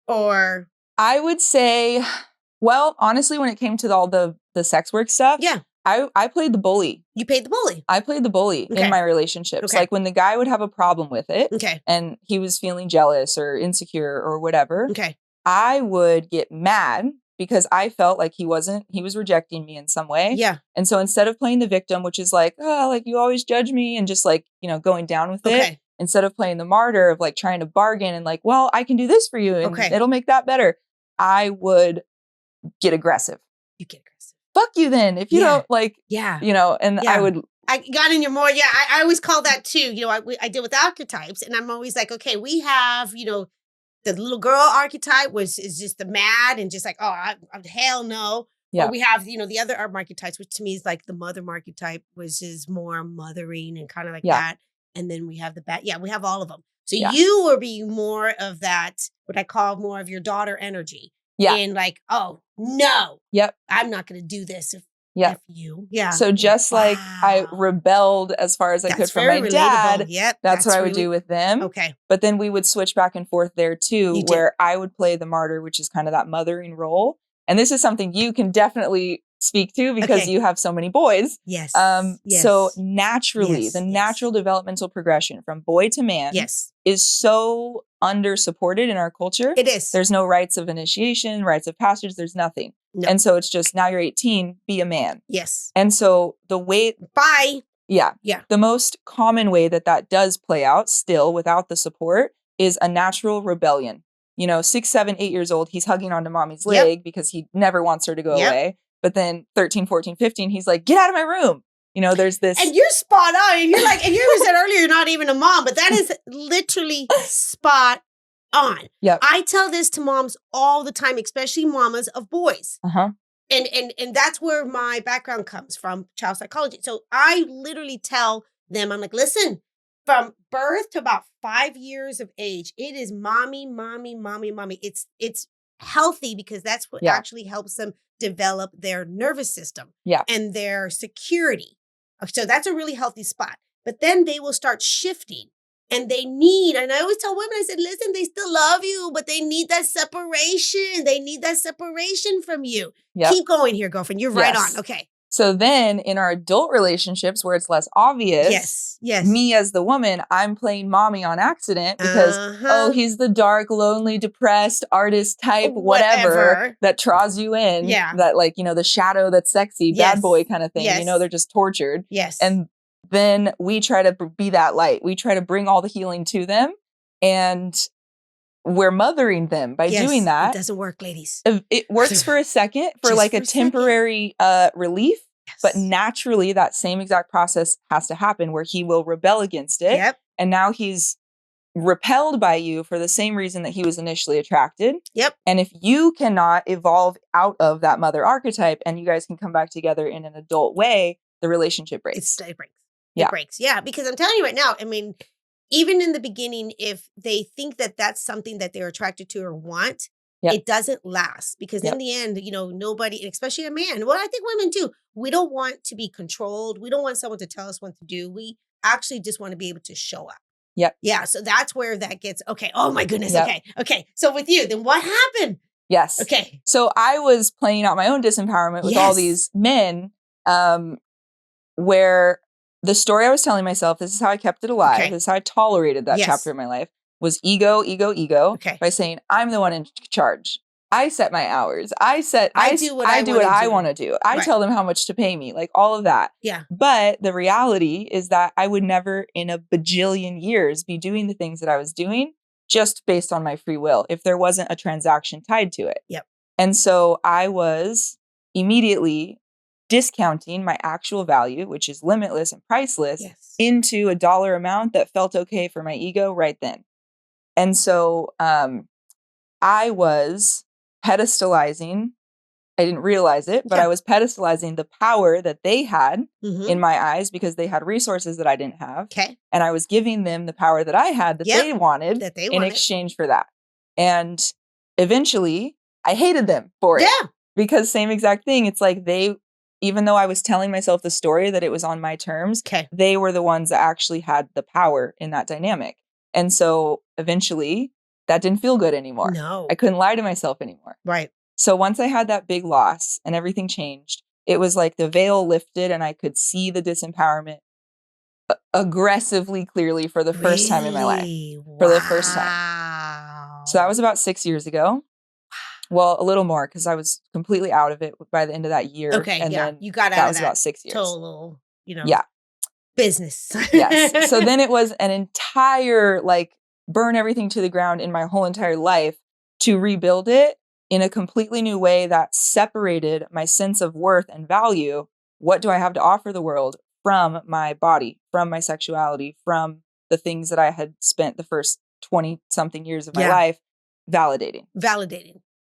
Or? I would say, well, honestly, when it came to all the sex work stuff, I played the bully. You played the bully? I played the bully in my relationships. Like when the guy would have a problem with it and he was feeling jealous or insecure or whatever, I would get mad because I felt like he was rejecting me in some way. Yeah. And so instead of playing the victim, which is like, oh, like you always judge me and just like, going down with it, instead of playing the martyr of like trying to bargain and like, well, I can do this for you and it'll make that better, I would get aggressive. You get aggressive. Fuck you then. If you don't like, and I got in your more. Yeah. I always call that too. I deal with archetypes and I'm always like, okay, we have, the little girl archetype is just the mad and just like, hell no. Yeah. Or we have, the other archetypes, which to me is like the mother archetype, which is more mothering and kind of like that. And then we have the bad. Yeah, we have all of them. So you were being more of that, what I call more of your daughter energy. Yeah. And like, oh, no. Yep. I'm not going to do this. Yeah. F you. Yeah. So just like I rebelled as far as I could from my dad, Yep. that's what I would do with them. Okay. But then we would switch back and forth there too, where I would play the martyr, which is kind of that mothering role. And this is something you can definitely speak to because you have so many boys. Yes. So naturally, the natural developmental progression from boy to man is so under supported in our culture. It is. There's no rites of initiation, rites of passage. There's nothing. No. And so it's just, now you're 18, be a man. Yes. And so the way... Bye. Yeah. The most common way that does play out still without the support is a natural rebellion. 6, 7, 8 years old, he's hugging onto mommy's leg because he never wants her to go away. But then 13, 14, 15, he's like, get out of my room. There's this... And you're spot on. And you're like, and you said earlier, you're not even a mom, but that is literally spot on. Yep. I tell this to moms all the time, especially mamas of boys. And that's where my background comes from, child psychology. So I literally tell them, I'm like, listen, from birth to about 5 years of age, it is mommy, mommy, mommy, mommy. It's healthy because that's what actually helps them develop their nervous system and their security. So that's a really healthy spot. But then they will start shifting. And and I always tell women, I said, listen, they still love you, but they need that separation. They need that separation from you. Keep going here, girlfriend. You're right on. Okay. So then in our adult relationships where it's less obvious, me as the woman, I'm playing mommy on accident because, he's the dark, lonely, depressed artist type, whatever that draws you in. That like, the shadow that's sexy, bad boy kind of thing. They're just tortured. And then we try to be that light. We try to bring all the healing to them, and we're mothering them by doing that. It doesn't work, ladies. It works for a second, for like a temporary relief, but naturally that same exact process has to happen where he will rebel against it. And now he's repelled by you for the same reason that he was initially attracted. And if you cannot evolve out of that mother archetype and you guys can come back together in an adult way, the relationship breaks. It breaks. It breaks. Yeah, because I'm telling you right now, I mean, even in the beginning, if they think that that's something that they're attracted to or want, it doesn't last. Because in the end, nobody, especially a man, well, I think women too, we don't want to be controlled. We don't want someone to tell us what to do. We actually just want to be able to show up. Yeah. So that's where that gets, okay. Oh my goodness. Okay. So with you, then what happened? Yes. Okay. So I was playing out my own disempowerment with all these men, where the story I was telling myself, this is how I kept it alive, this is how I tolerated that chapter of my life, was ego by saying, I'm the one in charge. I set my hours. I do what I want to do. I tell them how much to pay me, like all of that. But the reality is that I would never in a bajillion years be doing the things that I was doing just based on my free will if there wasn't a transaction tied to it. And so I was immediately discounting my actual value, which is limitless and priceless, into a dollar amount that felt okay for my ego right then. And so I was pedestalizing, I didn't realize it, but I was pedestalizing the power that they had in my eyes because they had resources that I didn't have. And I was giving them the power that I had that they wanted in exchange for that. And eventually I hated them for it. Because same exact thing. It's like even though I was telling myself the story that it was on my terms, they were the ones that actually had the power in that dynamic. And so eventually that didn't feel good anymore. No. I couldn't lie to myself anymore. So once I had that big loss and everything changed, it was like the veil lifted and I could see the disempowerment aggressively clearly for the first time in my life. For the first time. So that was about 6 years ago. Well, a little more because I was completely out of it by the end of that year. And then you got out that of was about 6 years. Total, business. So then it was an entire burn everything to the ground in my whole entire life to rebuild it in a completely new way that separated my sense of worth and value. What do I have to offer the world from my body, from my sexuality, from the things that I had spent the first 20 something years of my life validating.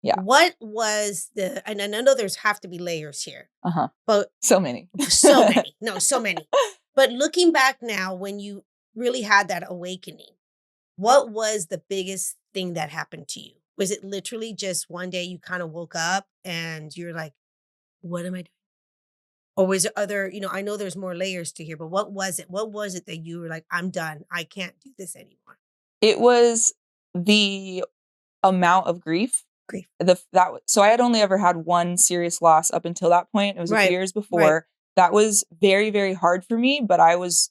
Yeah. What was and I know there's have to be layers here. But so many. So many. No, so many. But looking back now, when you really had that awakening, what was the biggest thing that happened to you? Was it literally just one day you kind of woke up and you're like, what am I doing? Or was there other, I know there's more layers to here, but what was it? What was it that you were like, I'm done. I can't do this anymore? It was the amount of grief. So I had only ever had one serious loss up until that point. It was a few years before. Right. That was very, very hard for me. But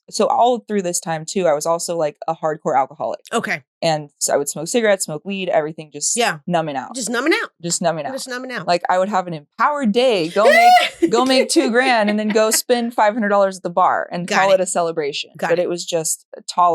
so all through this time too, I was also like a hardcore alcoholic. Okay. And so I would smoke cigarettes, smoke weed, everything just numbing out. Just numbing out. Just numbing out. Just numbing out. Like I would have an empowered day, go make $2,000 and then go spend $500 at the bar and call it a celebration. But it was just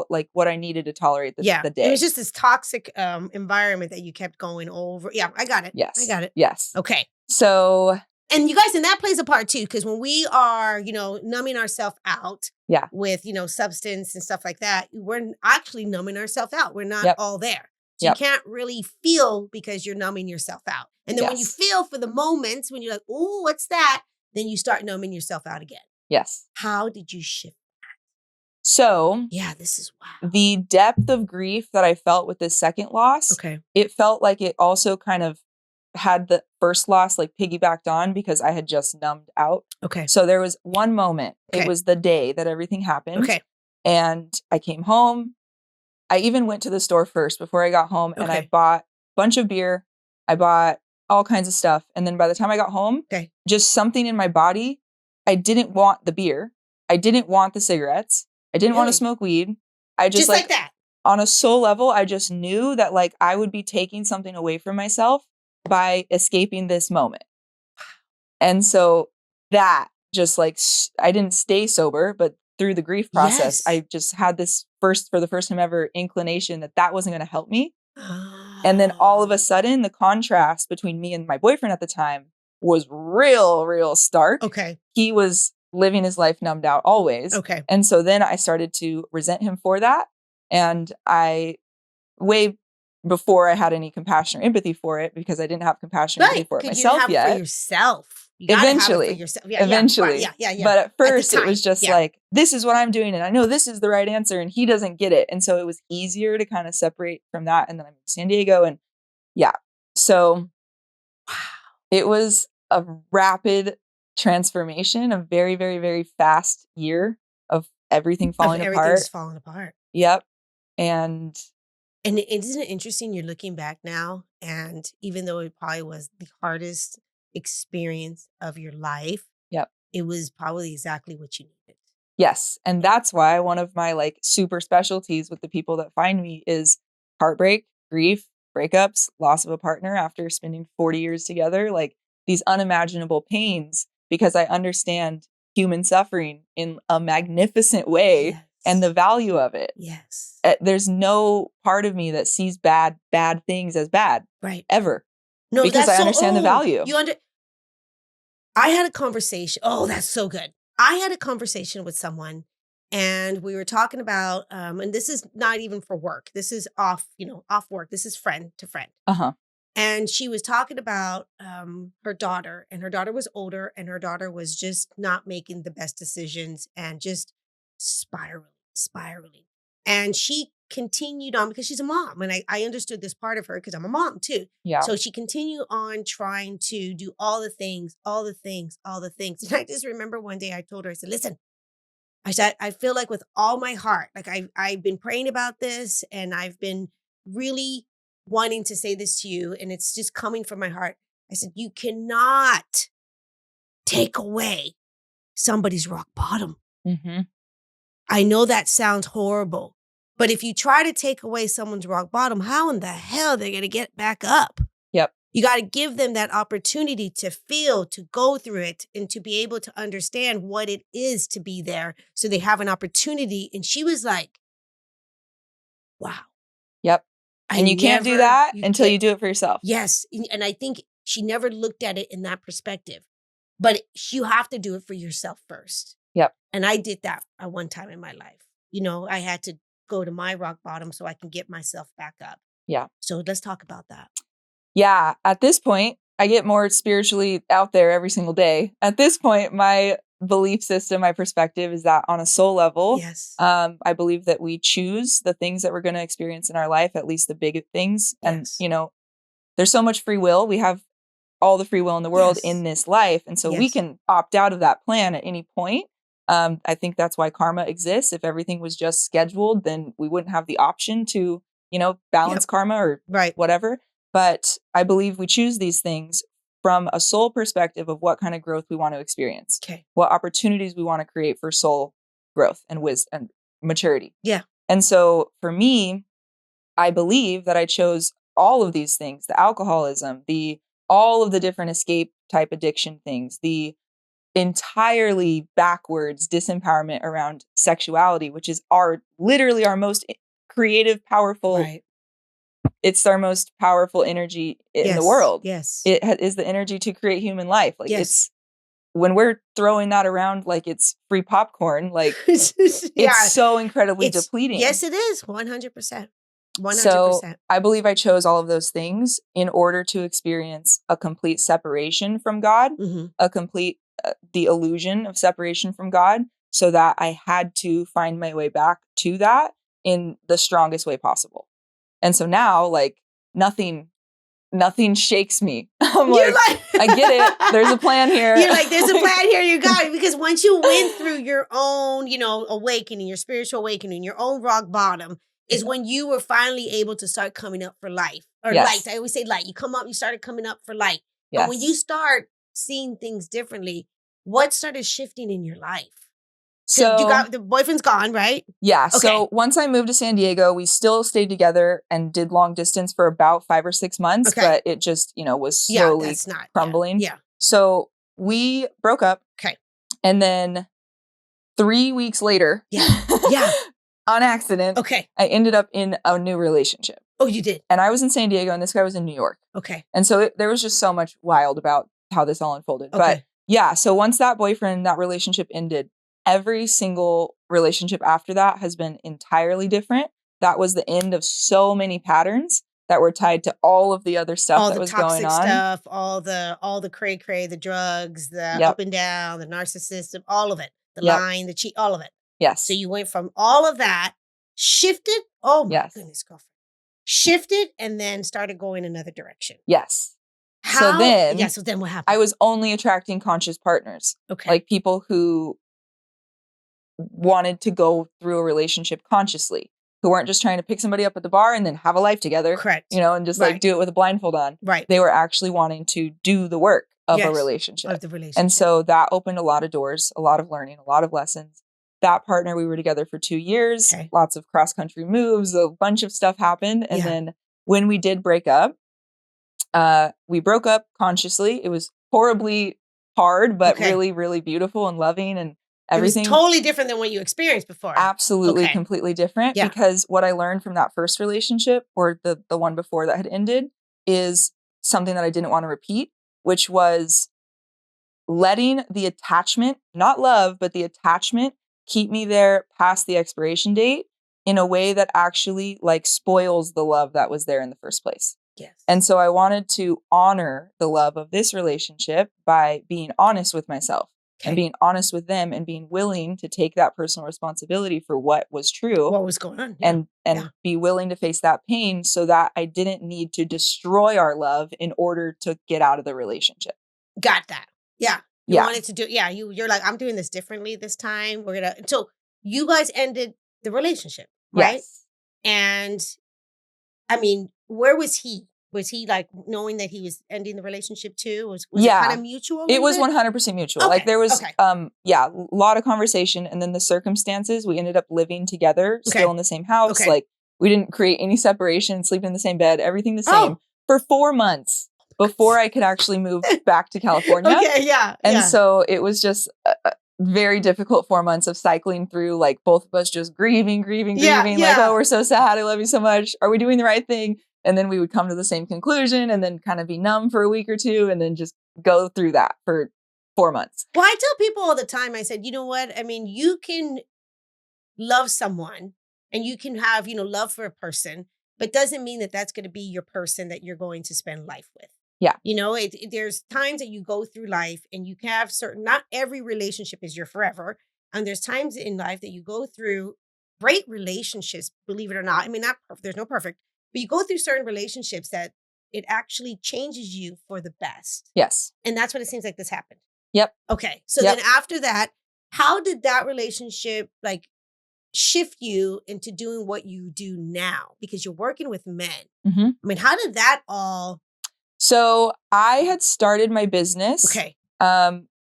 like what I needed to tolerate the day. It was just this toxic environment that you kept going over. Yeah, I got it. Yes. I got it. Yes. Okay. So... And you guys, and that plays a part too, because when we are, numbing ourselves out with, substance and stuff like that, we're actually numbing ourselves out. We're not all there. So you can't really feel because you're numbing yourself out. And then when you feel for the moments, when you're like, oh, what's that? Then you start numbing yourself out again. Yes. How did you shift that? So. Yeah, this is wow. The depth of grief that I felt with this second loss. Okay. It felt like it also kind of had the first loss like piggybacked on because I had just numbed out. Okay. So there was one moment. Okay. It was the day that everything happened. Okay. And I came home. I even went to the store first before I got home and I bought a bunch of beer. I bought all kinds of stuff. And then by the time I got home, just something in my body, I didn't want the beer. I didn't want the cigarettes. I didn't want to smoke weed. I just like that. On a soul level, I just knew that like I would be taking something away from myself by escaping this moment. And so that just like, I didn't stay sober, but through the grief process, I just had this for the first time ever inclination that wasn't going to help me. And then all of a sudden, the contrast between me and my boyfriend at the time was real, real stark. Okay. He was living his life numbed out always. Okay. And so then I started to resent him for that. And way before I had any compassion or empathy for it, because I didn't have compassion or empathy for it myself you yet. It for yourself. Eventually. Have it for yourself. Eventually. Yeah. But at first it was just like, this is what I'm doing. And I know this is the right answer. And he doesn't get it. And so it was easier to kind of separate from that. And then I moved to San Diego. And so it was a rapid transformation, a very, very, very fast year of everything falling apart. Everything's falling apart. Yep. And isn't it interesting? You're looking back now, and even though it probably was the hardest experience of your life, it was probably exactly what you needed. Yes. And that's why one of my like super specialties with the people that find me is heartbreak, grief, breakups, loss of a partner after spending 40 years together, like these unimaginable pains, because I understand human suffering in a magnificent way. Yes. And the value of it. Yes. There's no part of me that sees bad things as bad. Right. Ever. No, because I understand the value. I had a conversation. Oh, that's so good. I had a conversation with someone and we were talking about, and this is not even for work. This is off work. This is friend to friend. Uh-huh. And she was talking about her daughter, and her daughter was older, and her daughter was just not making the best decisions and just spiraling. And she continued on because she's a mom. And I understood this part of her because I'm a mom too. Yeah. So she continued on trying to do all the things. And I just remember one day I told her, I said, listen, I said, I feel like with all my heart, like I've been praying about this and I've been really wanting to say this to you. And it's just coming from my heart. I said, you cannot take away somebody's rock bottom. Mm-hmm. I know that sounds horrible, but if you try to take away someone's rock bottom, how in the hell are they going to get back up? Yep. You got to give them that opportunity to feel, to go through it, and to be able to understand what it is to be there so they have an opportunity. And she was like, wow. Yep. And you can't do that until you do it for yourself. Yes. And I think she never looked at it in that perspective, but you have to do it for yourself first. Yep. And I did that at one time in my life. I had to go to my rock bottom so I can get myself back up. Yeah. So let's talk about that. Yeah. At this point, I get more spiritually out there every single day. At this point, my belief system, my perspective is that on a soul level, yes. I believe that we choose the things that we're going to experience in our life, at least the big things. Yes. And, there's so much free will. We have all the free will in the world Yes. in this life. And so we Yes. can opt out of that plan at any point. I think that's why karma exists. If everything was just scheduled, then we wouldn't have the option to, balance karma or whatever. But I believe we choose these things from a soul perspective of what kind of growth we want to experience. Okay. What opportunities we want to create for soul growth and wisdom and maturity. Yeah. And so for me, I believe that I chose all of these things, the alcoholism, all of the different escape type addiction things, the entirely backwards disempowerment around sexuality, which is literally our most creative, powerful. Right. It's our most powerful energy in the world. Yes. It is the energy to create human life. Like yes. When we're throwing that around like it's free popcorn, like it's so incredibly depleting. Yes, it is. 100%. 100%. So I believe I chose all of those things in order to experience a complete separation from God, a complete the illusion of separation from God, so that I had to find my way back to that in the strongest way possible. And so now, like, nothing shakes me. I'm like, I get it. There's a plan here. You're like, there's a plan here. You got it. Because once you went through your own, awakening, your spiritual awakening, your own rock bottom, is when you were finally able to start coming up for life. Or light. I always say light. You come up, you started coming up for light. Yes. But when you start seeing things differently, what started shifting in your life? So you got the boyfriend's gone, right? Yeah. Okay. So once I moved to San Diego, we still stayed together and did long distance for about 5 or 6 months, but it just, was slowly crumbling. Yeah. So we broke up. Okay. And then 3 weeks later, on accident, I ended up in a new relationship. Oh, you did? And I was in San Diego and this guy was in New York. Okay. And so there was just so much wild about how this all unfolded. Okay. But yeah, so once that relationship ended, every single relationship after that has been entirely different. That was the end of so many patterns that were tied to all of the other stuff that was going on. All the toxic stuff, all the cray-cray, the drugs, the up and down, the narcissism, all of it. The lying, the cheat, all of it. Yes. So you went from all of that, shifted. Oh my goodness, girlfriend. Shifted and then started going another direction. Yes. How? So then what happened? I was only attracting conscious partners. Okay. Like people who wanted to go through a relationship consciously, who weren't just trying to pick somebody up at the bar and then have a life together. Correct. And just like do it with a blindfold on. Right. They were actually wanting to do the work of a relationship. Of the relationship. And so that opened a lot of doors, a lot of learning, a lot of lessons. That partner, we were together for 2 years, lots of cross-country moves, a bunch of stuff happened. And then when we did break up, we broke up consciously. It was horribly hard, but really, really beautiful and loving and everything. It was totally different than what you experienced before. Absolutely, completely different. Yeah. Because what I learned from that first relationship, or the one before that had ended, is something that I didn't want to repeat, which was letting the attachment, not love, but the attachment, keep me there past the expiration date in a way that actually like spoils the love that was there in the first place. Yes. And so I wanted to honor the love of this relationship by being honest with myself and being honest with them and being willing to take that personal responsibility for what was true. What was going on. Yeah. And be willing to face that pain so that I didn't need to destroy our love in order to get out of the relationship. Got that. Yeah. You wanted to do, you're like, I'm doing this differently this time. So you guys ended the relationship, right? Yes. And I mean, where was he? Was he like knowing that he was ending the relationship too? Was it kind of mutual? It was 100% mutual. Like there was, a lot of conversation, and then the circumstances, we ended up living together, still in the same house. Like we didn't create any separation, sleeping in the same bed, everything the same for 4 months. Before I could actually move back to California. And so it was just a very difficult 4 months of cycling through, like both of us just grieving. Like, oh, we're so sad. I love you so much. Are we doing the right thing? And then we would come to the same conclusion and then kind of be numb for a week or two and then just go through that for 4 months. Well, I tell people all the time, I said, you know what? I mean, you can love someone and you can have, love for a person, but doesn't mean that that's going to be your person that you're going to spend life with. Yeah. There's times that you go through life and you can have not every relationship is your forever. And there's times in life that you go through great relationships, believe it or not. I mean, there's no perfect, but you go through certain relationships that it actually changes you for the best. Yes. And that's what it seems like this happened. Yep. Okay. So then after that, how did that relationship like shift you into doing what you do now? Because you're working with men. Mm-hmm. I mean, how did that all? So I had started my business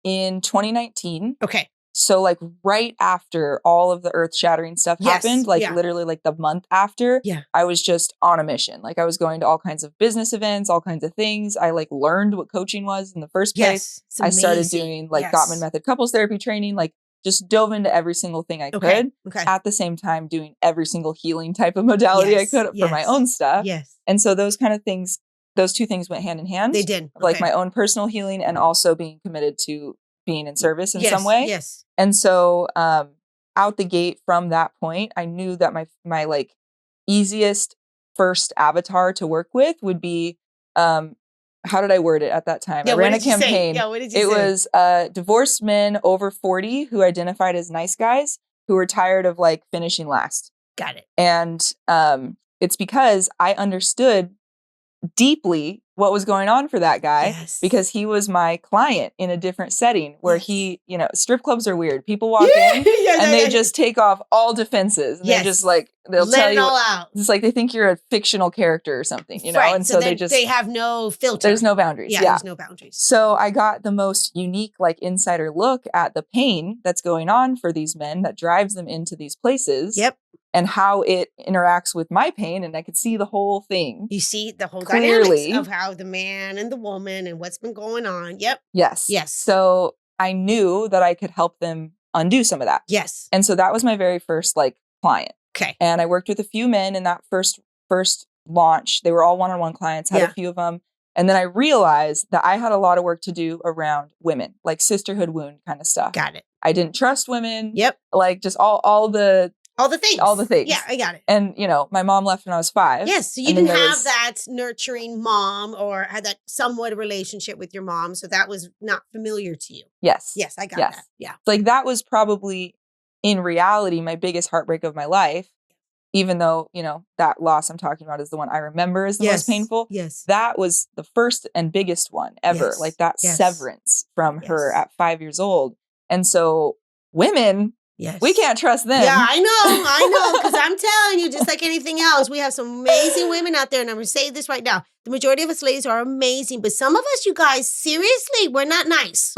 in 2019. Okay. So like right after all of the earth shattering stuff happened, like literally like the month after, I was just on a mission. Like I was going to all kinds of business events, all kinds of things. I like learned what coaching was in the first place. I started doing like Gottman method couples therapy training, like just dove into every single thing I could at the same time doing every single healing type of modality I could for my own stuff. And so those kind of things, those two things went hand in hand. They did. Like my own personal healing and also being committed to being in service in some way. And so out the gate from that point, I knew that my like easiest first avatar to work with would be, how did I word it at that time? I ran a campaign. What did you say? It was divorced men over 40 who identified as nice guys who were tired of like finishing last. Got it. And it's because I understood deeply what was going on for that guy because he was my client in a different setting where he, you know, strip clubs are weird. People walk in and they just take off all defenses and they just like, they'll tell you, out. It's like they think you're a fictional character or something, you know? And so they have no filter. There's no boundaries. Yeah, there's no boundaries. So I got the most unique, like insider look at the pain that's going on for these men that drives them into these places. And how it interacts with my pain. And I could see the whole thing. You see the whole dynamics of how the man and the woman and what's been going on. Yes. So I knew that I could help them undo some of that. And so that was my very first like client. And I worked with a few men in that first launch. They were all one-on-one clients, had a few of them. And then I realized that I had a lot of work to do around women, like sisterhood wound kind of stuff. Got it. I didn't trust women. Like just all the things. Yeah, I got it. And, you know, my mom left when I was 5. So you didn't have that nurturing mom or had that somewhat relationship with your mom. So that was not familiar to you. Yes, I got that. Like that was probably in reality my biggest heartbreak of my life. Even though, you know, that loss I'm talking about is the one I remember as the most painful. That was the first and biggest one ever. Like that severance from her at 5 years old. And so women... we can't trust them. Yeah, I know. Because I'm telling you, just like anything else, we have some amazing women out there. And I'm going to say this right now. The majority of us ladies are amazing. But some of us, you guys, seriously, we're not nice.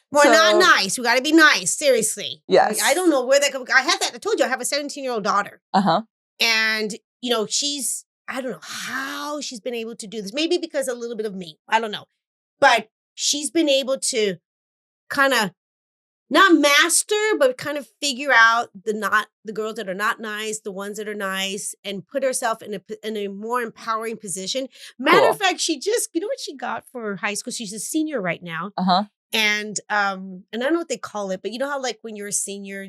We're not nice. We got to be nice. Seriously. Yes. I don't know where that comes. I told you, I have a 17-year-old daughter. And, you know, I don't know how she's been able to do this. Maybe because a little bit of me. I don't know. But she's been able to kind of not master, but kind of figure out the girls that are not nice, the ones that are nice, and put herself in a more empowering position. Matter of fact, she just, you know what she got for high school? She's a senior right now. And I don't know what they call it, but you know how like when you're a senior,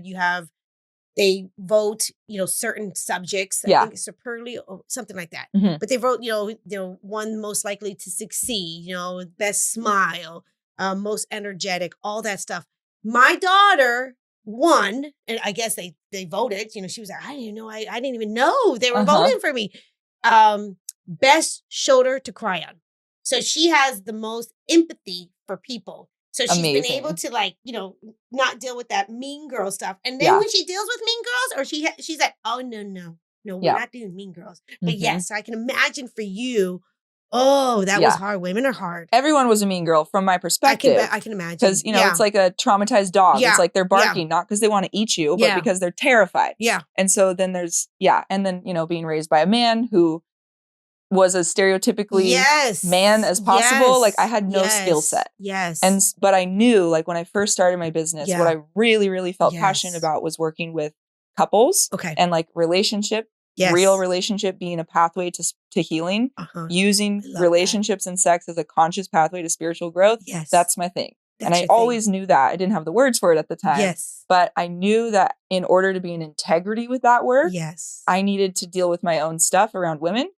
they vote, you know, certain subjects. I think it's superlative or something like that. But they vote, you know, one most likely to succeed, you know, best smile, most energetic, all that stuff. My daughter won, and I guess they voted. You know, she was like, I didn't even know they were voting for me. Best shoulder to cry on. So she has the most empathy for people. So she's been able to like, you know, not deal with that mean girl stuff. And then when she deals with mean girls, or she's like, oh no, we're not doing mean girls. But yes, I can imagine for you. Oh, that was hard. Women are hard. Everyone was a mean girl from my perspective. I can imagine. Because, you know, it's like a traumatized dog. It's like they're barking, not because they want to eat you, but because they're terrified. And so then there's, and then, you know, being raised by a man who was as stereotypically man as possible. Like I had no skill set. But I knew like when I first started my business, what I really, really felt passionate about was working with couples and like real relationship being a pathway to healing, using relationships and sex as a conscious pathway to spiritual growth. That's my thing. And I always knew that. I didn't have the words for it at the time. But I knew that in order to be in integrity with that work, I needed to deal with my own stuff around women.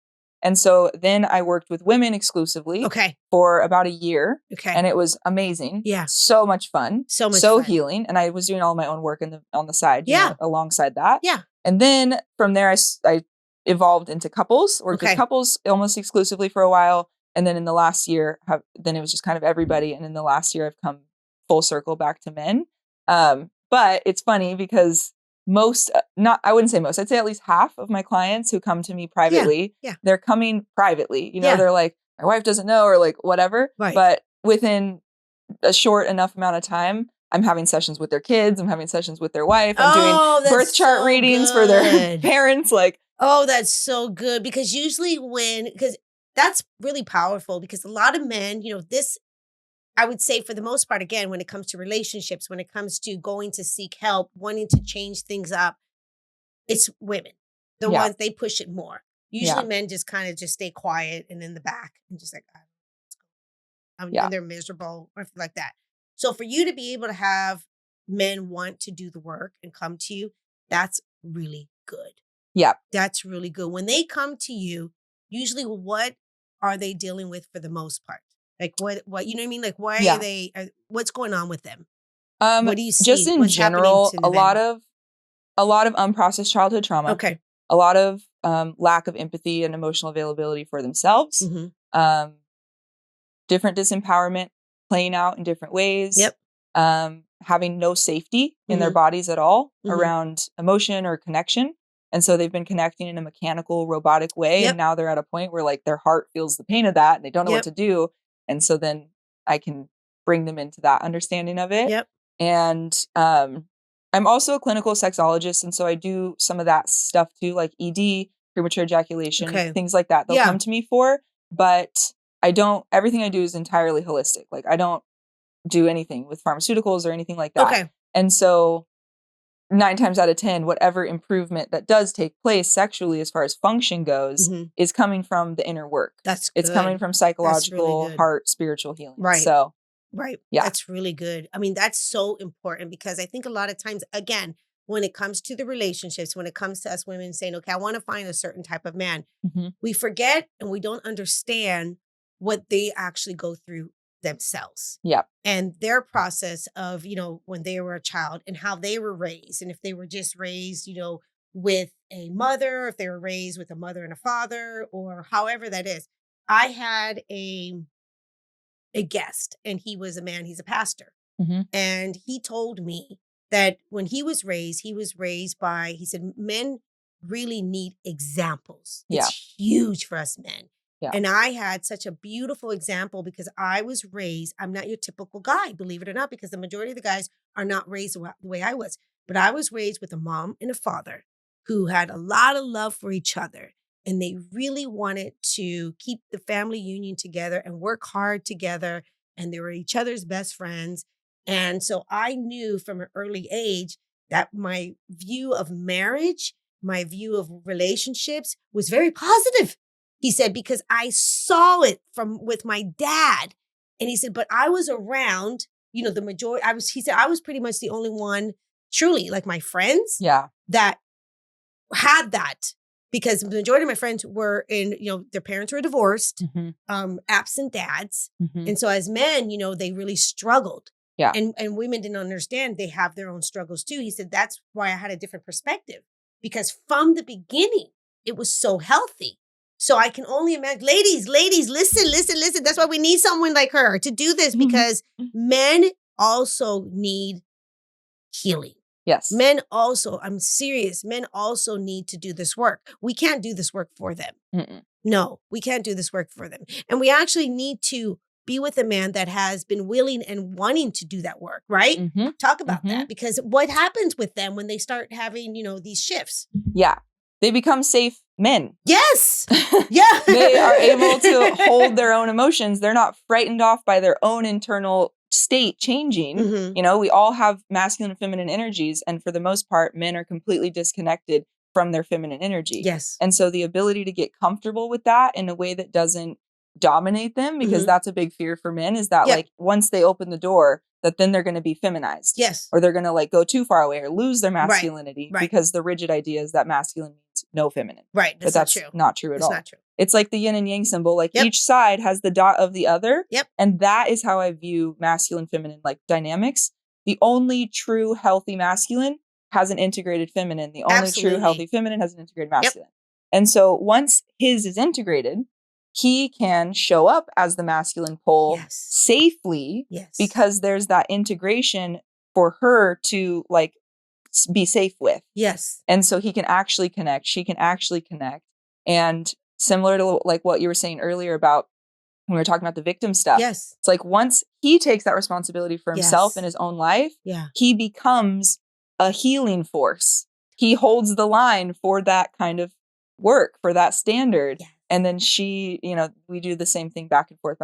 And so then I worked with women exclusively for about a year. And it was amazing. So much fun. So fun. Healing. And I was doing all my own work on the side, you know, alongside that. And then from there, I evolved into couples, worked with Okay. couples almost exclusively for a while. And then in the last year, then it was just kind of everybody. And in the last year, I've come full circle back to men. But it's funny because I wouldn't say most, I'd say at least half of my clients who come to me privately, they're coming privately. They're like, my wife doesn't know, or like whatever. Right. But within a short enough amount of time, I'm having sessions with their kids. I'm having sessions with their wife. I'm doing birth chart readings for their parents. Like, oh, that's so good. Because usually because that's really powerful, because a lot of men, this, I would say for the most part, again, when it comes to relationships, when it comes to going to seek help, wanting to change things up, it's women. The ones, they push it more. Usually men just kind of just stay quiet and in the back and just like, and they're miserable or like that. So for you to be able to have men want to do the work and come to you, that's really good. Yeah. That's really good. When they come to you, usually what are they dealing with for the most part? Like what, you know what I mean? Like why are they, what's going on with them? What do you see? Just in what's general, a lot of unprocessed childhood trauma. Okay. A lot of lack of empathy and emotional availability for themselves. Mm-hmm. Different disempowerment playing out in different ways. Yep. Having no safety in their bodies at all around emotion or connection. And so they've been connecting in a mechanical, robotic way. And now they're at a point where like their heart feels the pain of that and they don't know what to do. And so then I can bring them into that understanding of it. Yep. And I'm also a clinical sexologist. And so I do some of that stuff too, like ED, premature ejaculation, things like that. They'll come to me for, but everything I do is entirely holistic. Like I don't do anything with pharmaceuticals or anything like that. Okay. And so 9 times out of 10, whatever improvement that does take place sexually as far as function goes is coming from the inner work. That's good. It's coming from psychological, really heart, spiritual healing. Right. So, right. Yeah. That's really good. I mean, that's so important, because I think a lot of times, again, when it comes to the relationships, when it comes to us women saying, okay, I want to find a certain type of man, we forget and we don't understand what they actually go through themselves. Yeah. And their process of, when they were a child and how they were raised. And if they were just raised, with a mother, if they were raised with a mother and a father, or however that is. I had a guest, and he was a man, he's a pastor. And he told me that when he was raised by, he said, men really need examples. It's huge for us men. Yeah. And I had such a beautiful example, because I was raised, I'm not your typical guy, believe it or not, because the majority of the guys are not raised the way I was. But I was raised with a mom and a father who had a lot of love for each other. And they really wanted to keep the family union together and work hard together. And they were each other's best friends. And so I knew from an early age that my view of marriage, my view of relationships was very positive. He said, because I saw it with my dad. And he said, but I was around, the majority, he said, I was pretty much the only one, truly, like my friends, that had that. Because the majority of my friends were their parents were divorced, absent dads. And so as men, they really struggled. Yeah. And women didn't understand they have their own struggles too. He said, that's why I had a different perspective, because from the beginning, it was so healthy. So I can only imagine, ladies, listen. That's why we need someone like her to do this, because men also need healing. Yes. Men also, I'm serious, men also need to do this work. We can't do this work for them. No, we can't do this work for them. And we actually need to be with a man that has been willing and wanting to do that work, right? Talk about that, because what happens with them when they start having, these shifts? Yeah. They become safe men. Yes. Yeah. They are able to hold their own emotions. They're not frightened off by their own internal state changing. We all have masculine and feminine energies. And for the most part, men are completely disconnected from their feminine energy. Yes. And so the ability to get comfortable with that in a way that doesn't dominate them, because that's a big fear for men, is that like once they open the door, that then they're going to be feminized. Yes. Or they're going to like go too far away or lose their masculinity, because the rigid idea is that masculine means no feminine. Right. But that's not true at all. It's not true. It's like the yin and yang symbol. Like each side has the dot of the other. Yep. And that is how I view masculine, feminine, like dynamics. The only true healthy masculine has an integrated feminine. The only true healthy feminine has an integrated masculine. And so once his is integrated, he can show up as the masculine pole safely because there's that integration for her to like be safe with. Yes. And so he can actually connect. She can actually connect. And similar to like what you were saying earlier about when we were talking about the victim stuff. Yes. It's like once he takes that responsibility for himself in his own life, he becomes a healing force. He holds the line for that kind of work, for that standard. Yes. And then she, you know, we do the same thing back and forth.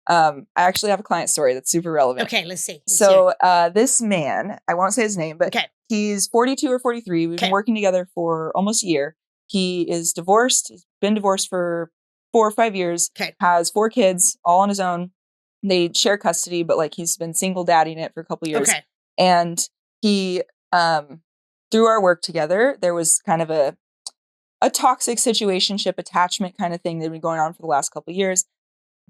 I actually have a client story that's super relevant. Okay, let's see. So this man, I won't say his name, but he's 42 or 43. We've been working together for almost a year. He is divorced. He's been divorced for 4 or 5 years. Has 4 kids, all on his own. They share custody, but like he's been single daddying it for a couple years. And he, through our work together, there was kind of a toxic situationship attachment kind of thing that had been going on for the last couple of years.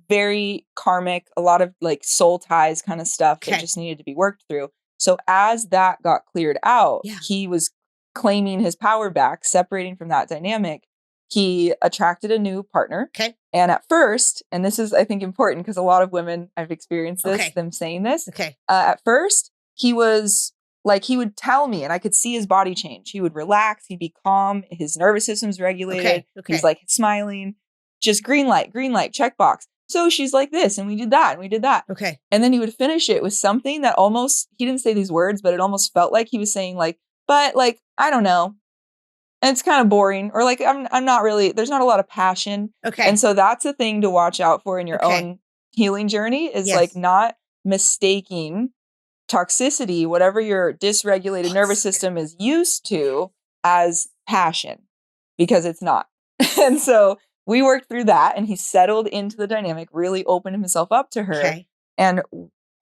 Very karmic, a lot of like soul ties kind of stuff that just needed to be worked through. So as that got cleared out, he was claiming his power back, separating from that dynamic. He attracted a new partner. And at first, and this is, I think, important because a lot of women, I've experienced this, them saying this. At first, he was like, he would tell me and I could see his body change. He would relax. He'd be calm. His nervous system's regulated. He's like smiling, just green light, checkbox. So she's like this, and we did that, and we did that. And then he would finish it with something that almost, he didn't say these words, but it almost felt like he was saying like, but like, I don't know. And it's kind of boring, or like, I'm not really, there's not a lot of passion. And so that's a thing to watch out for in your own healing journey is like not mistaking toxicity, whatever your dysregulated nervous system is used to, as passion, because it's not. And so we worked through that, and he settled into the dynamic, really opened himself up to her. And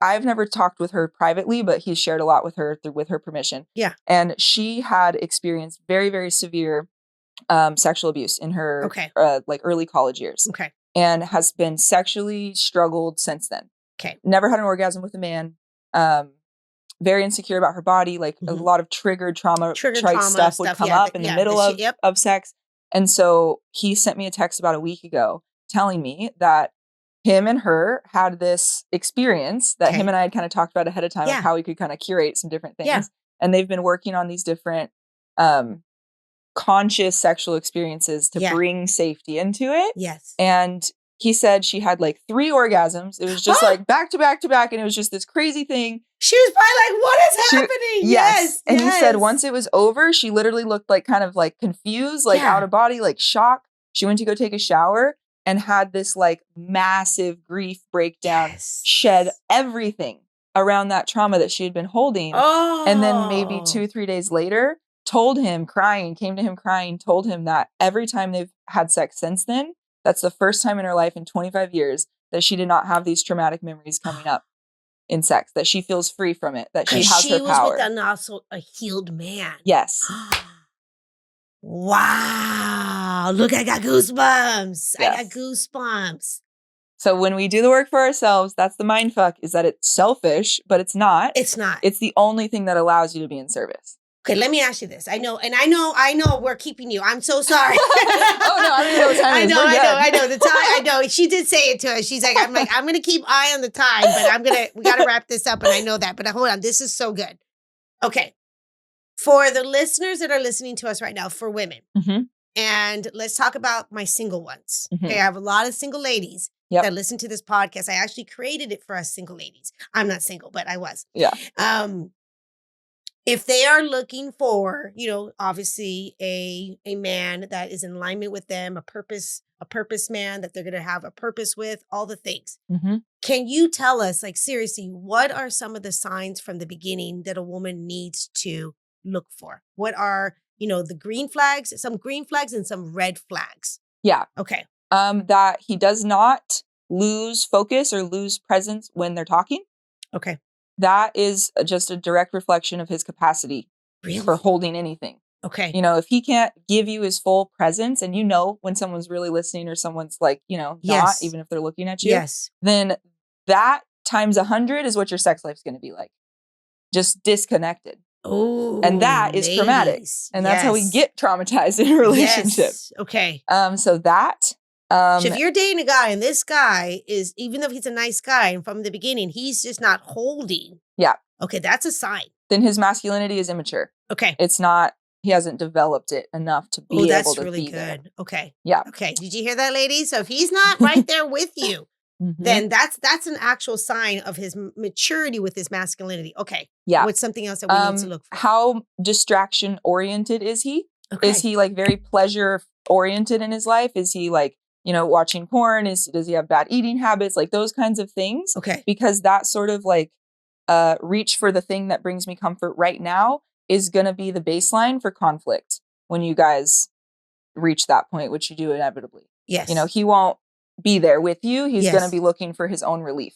I've never talked with her privately, but he's shared a lot with her with her permission. And she had experienced very, very severe sexual abuse in her like early college years. And has been sexually struggled since then. Never had an orgasm with a man. Very insecure about her body. Like a lot of triggered trauma stuff would come up in the middle of sex. And so he sent me a text about a week ago telling me that him and her had this experience that him and I had kind of talked about ahead of time of how we could kind of curate some different things. And they've been working on these different conscious sexual experiences to bring safety into it. And he said she had like 3 orgasms. It was just like back to back to back. And it was just this crazy thing. She was probably like, what is happening? Yes. And he said once it was over, she literally looked like kind of like confused, like out of body, like shock. She went to go take a shower and had this like massive grief breakdown, shed everything around that trauma that she had been holding. And then maybe 2-3 days later, told him crying, came to him crying, told him that every time they've had sex since then, that's the first time in her life in 25 years that she did not have these traumatic memories coming up in sex, that she feels free from it, that she has her power. With also a healed man. Yes. Wow. Look, I got goosebumps. I got goosebumps. So when we do the work for ourselves, that's the mind fuck, is that it's selfish, but it's not. It's not. It's the only thing that allows you to be in service. Okay, let me ask you this. I know we're keeping you. I'm so sorry. Oh no, I don't even know what time it is. I know the time. I know. She did say it to us. She's like, I'm going to keep eye on the time, but we got to wrap this up, and I know that. But hold on, this is so good. Okay. For the listeners that are listening to us right now, for women, and let's talk about my single ones. Okay, I have a lot of single ladies that listen to this podcast. I actually created it for us single ladies. I'm not single, but I was. If they are looking for, obviously a man that is in alignment with them, a purpose man that they're going to have a purpose with, all the things. Can you tell us, like, seriously, what are some of the signs from the beginning that a woman needs to look for? What are, the green flags, some green flags and some red flags? Yeah. Okay. That he does not lose focus or lose presence when they're talking. Okay. That is just a direct reflection of his capacity for holding anything. Okay. If he can't give you his full presence, and when someone's really listening or someone's like, not, even if they're looking at you, then that times 100 is what your sex life's going to be like. Just disconnected. Oh, and that is traumatic. And that's how we get traumatized in a relationship. Yes. Okay. So that. So if you're dating a guy and this guy is, even though he's a nice guy and from the beginning, he's just not holding. Yeah. Okay, that's a sign. Then his masculinity is immature. Okay. It's not, he hasn't developed it enough to be able to really be there. Okay. Yeah. Okay. Did you hear that, ladies? So if he's not right there with you, then that's an actual sign of his maturity with his masculinity. Okay. Yeah. What's something else that we need to look for? How distraction oriented is he? Okay. Is he like very pleasure oriented in his life? Is he like, watching porn? Does he have bad eating habits? Like those kinds of things. Okay. Because that sort of like reach for the thing that brings me comfort right now is going to be the baseline for conflict when you guys reach that point, which you do inevitably. Yes. He won't be there with you. He's going to be looking for his own relief.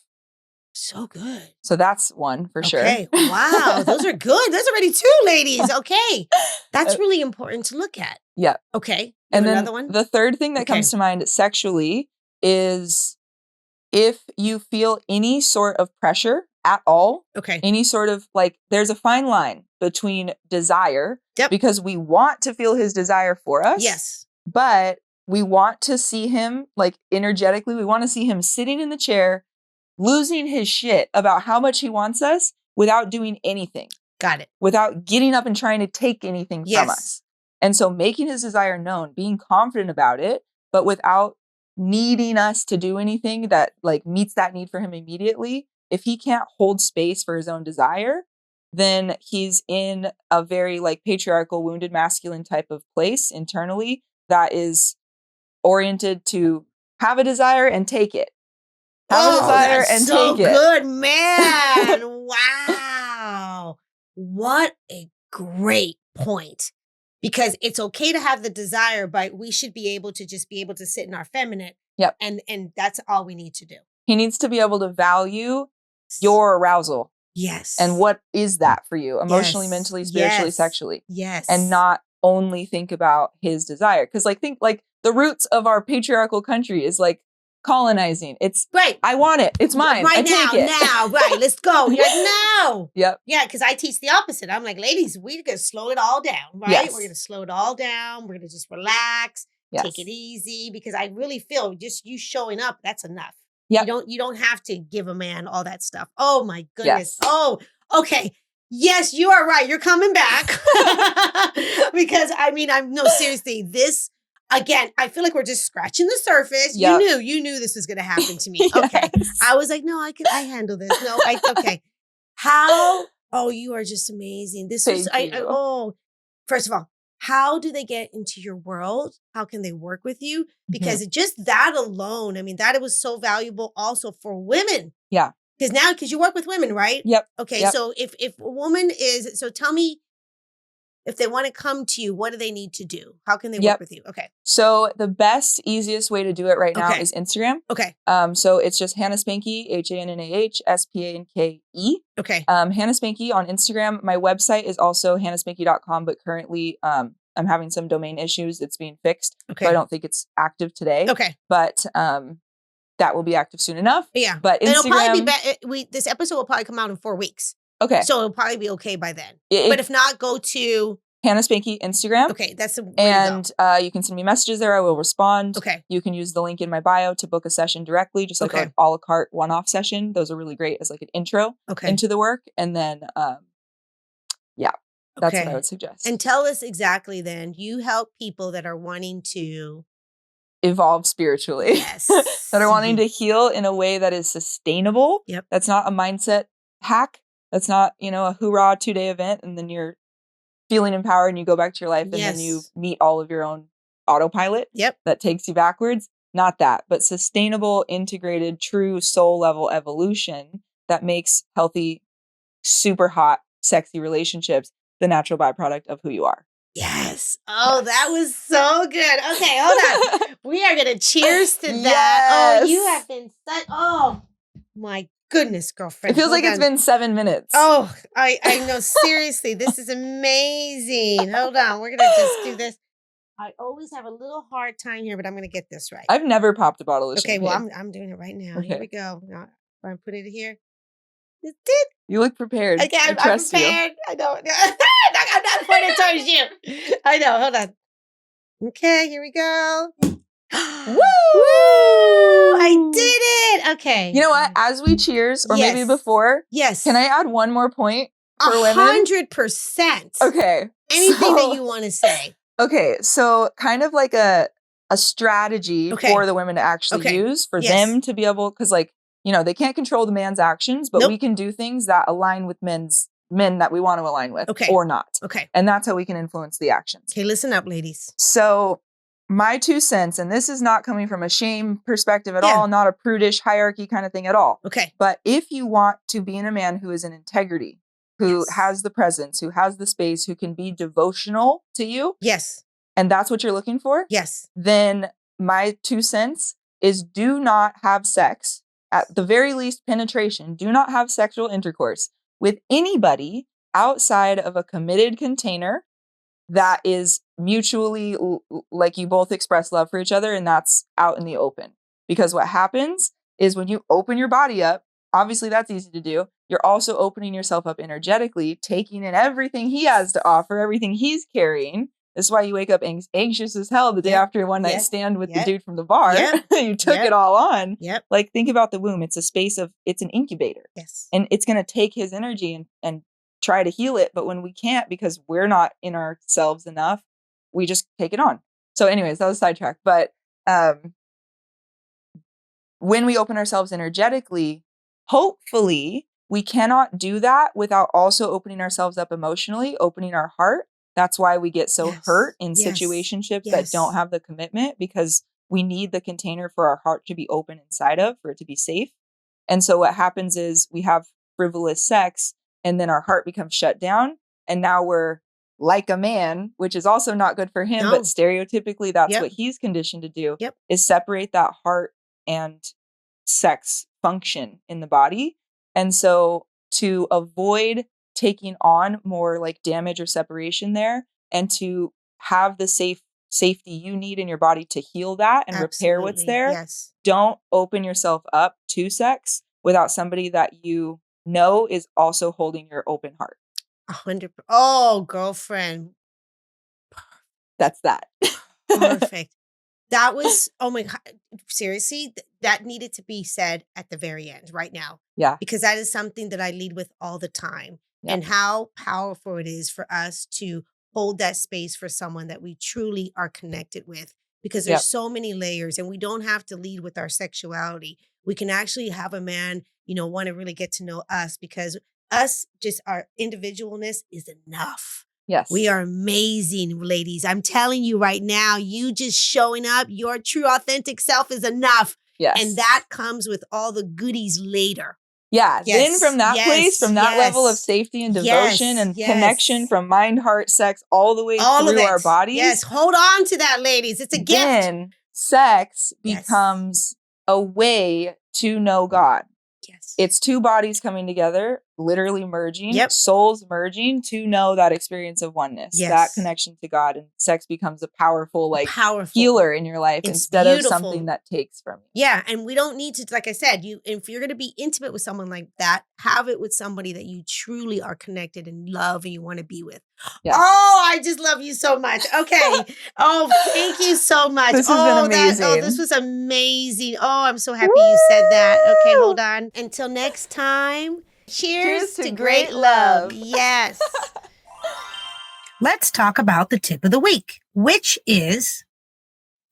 So good. So that's one for sure. Okay. Wow. Those are good. There's already two, ladies. Okay. That's really important to look at. Yeah. Okay. And then another one? The third thing that comes to mind sexually is if you feel any sort of pressure at all, any sort of like, there's a fine line between desire, because we want to feel his desire for us. Yes. But we want to see him like energetically, we want to see him sitting in the chair, losing his shit about how much he wants us without doing anything. Got it. Without getting up and trying to take anything from us. And so making his desire known, being confident about it, but without needing us to do anything that like meets that need for him immediately. If he can't hold space for his own desire, then he's in a very like patriarchal, wounded masculine type of place internally that is oriented to have a desire and take it. Have a desire and take it. Good, man. Wow. What a great point. Because it's okay to have the desire, but we should be able to just be able to sit in our feminine. Yep. And that's all we need to do. He needs to be able to value your arousal. Yes. And what is that for you? Emotionally, mentally, spiritually, sexually. Yes. And not only think about his desire. Because think like the roots of our patriarchal country is like colonizing. It's right. I want it. It's mine. Right I take it. now. Right. Let's go. You're like, no. Yep. Yeah. Because I teach the opposite. I'm like, ladies, we're going to slow it all down. Right. Yes. We're going to slow it all down. We're going to just relax. Yes. Take it easy. Because I really feel just you showing up, that's enough. Yep. You don't have to give a man all that stuff. Oh my goodness. Yes. Oh, okay. Yes, you are right. You're coming back. Because no, seriously, this, again, I feel like we're just scratching the surface. Yep. You knew this was going to happen to me. Okay. Yes. I was like, no, I handle this. No, okay. You are just amazing. First of all, how do they get into your world? How can they work with you? Because just that alone, that it was so valuable also for women. Yeah. Because you work with women, right? Yep. Okay. Yep. So if a woman tell me, if they want to come to you, what do they need to do? How can they work with you? Okay. So the best, easiest way to do it right now is Instagram. Okay. So it's just Hannah Spanke, HannahSpanke. Okay. Hannah Spanke on Instagram. My website is also hannahspanke.com, but currently I'm having some domain issues. It's being fixed. Okay. So I don't think it's active today. Okay. But that will be active soon enough. Yeah. But Instagram, it'll probably be this episode will probably come out in 4 weeks. Okay. So it'll probably be okay by then. But if not, go to Hannah Spanke Instagram. Okay, that's the way and to go. You can send me messages there. I will respond. Okay. You can use the link in my bio to book a session directly, just like an a la carte one-off session. Those are really great as like an intro into the work. And then, that's what I would suggest. And tell us exactly then, you help people that are wanting to evolve spiritually. Yes. That are wanting to heal in a way that is sustainable. Yep. That's not a mindset hack. That's not, a hoorah 2-day event and then you're feeling empowered and you go back to your life and then you meet all of your own autopilot that takes you backwards. Not that, but sustainable, integrated, true soul level evolution that makes healthy, super hot, sexy relationships the natural byproduct of who you are. Yes. Oh, that was so good. Okay, hold on. We are going to cheers to that. Yes. Oh, you have been such, oh my goodness, girlfriend. It feels like it's been 7 minutes. Oh, I know. Seriously, this is amazing. Hold on. We're going to just do this. I always have a little hard time here, but I'm going to get this right. I've never popped a bottle of champagne. Okay, well, I'm doing it right now. Okay. Here we go. Now, I'm putting it here. You look prepared. Okay, I'm prepared. I know. I'm not pointing towards you. I know. Hold on. Okay, here we go. Woo! I did it. Okay. You know what? As we cheers, or maybe before, can I add one more point for women? 100%. Okay. Anything that you want to say. Okay, so kind of like a strategy for the women to actually use for them to be able, because like, you know, they can't control the man's actions, but we can do things that align with men that we want to align with or not. Okay. And that's how we can influence the actions. Okay, listen up, ladies. So my 2 cents, and this is not coming from a shame perspective at all, not a prudish hierarchy kind of thing at all. Okay. But if you want to be in a man who is in integrity, who has the presence, who has the space, who can be devotional to you. Yes. And that's what you're looking for. Yes. Then my 2 cents is do not have sex, at the very least penetration. Do not have sexual intercourse with anybody outside of a committed container that is mutually like you both express love for each other, and that's out in the open. Because what happens is when you open your body up, obviously that's easy to do. You're also opening yourself up energetically, taking in everything he has to offer, everything he's carrying. This is why you wake up anxious as hell the day after a one night stand with the dude from the bar. You took it all on. Like, think about the womb. It's a space of, it's an incubator. Yes. And it's going to take his energy and try to heal it. But when we can't, because we're not in ourselves enough, we just take it on. So anyways, that was a sidetrack. But when we open ourselves energetically, hopefully we cannot do that without also opening ourselves up emotionally, opening our heart. That's why we get so hurt in situationships that don't have the commitment, because we need the container for our heart to be open inside of, for it to be safe. And so what happens is we have frivolous sex, and then our heart becomes shut down. And now we're like a man, which is also not good for him, but stereotypically that's what he's conditioned to do, is separate that heart and sex function in the body. And so to avoid taking on more like damage or separation there, and to have the safety you need in your body to heal that and repair what's there, don't open yourself up to sex without somebody that you know is also holding your open heart. 100%. Oh, girlfriend. That's that. Perfect. That was, oh my God, seriously, that needed to be said at the very end right now. Yeah. Because that is something that I lead with all the time. And how powerful it is for us to hold that space for someone that we truly are connected with, because there's so many layers, and we don't have to lead with our sexuality. We can actually have a man, you know, want to really get to know us, because us, just our individualness is enough. Yes. We are amazing, ladies. I'm telling you right now, you just showing up, your true authentic self is enough. Yes. And that comes with all the goodies later. Yeah. Then from that place, from that level of safety and devotion and connection from mind, heart, sex, all the way through our bodies. Yes. Hold on to that, ladies. It's a gift. Then sex becomes a way to know God. Yes. It's two bodies coming together, literally merging, souls merging to know that experience of oneness, that connection to God. And sex becomes a powerful healer in your life instead of something that takes from you. Yeah. And we don't need to, like I said, if you're going to be intimate with someone like that, have it with somebody that you truly are connected and love and you want to be with. Yes. Oh, I just love you so much. Okay. Oh, thank you so much. This has been amazing. This was amazing. Oh, I'm so happy you said that. Okay, hold on. Until next time, cheers to great love. Yes. Let's talk about the tip of the week, which is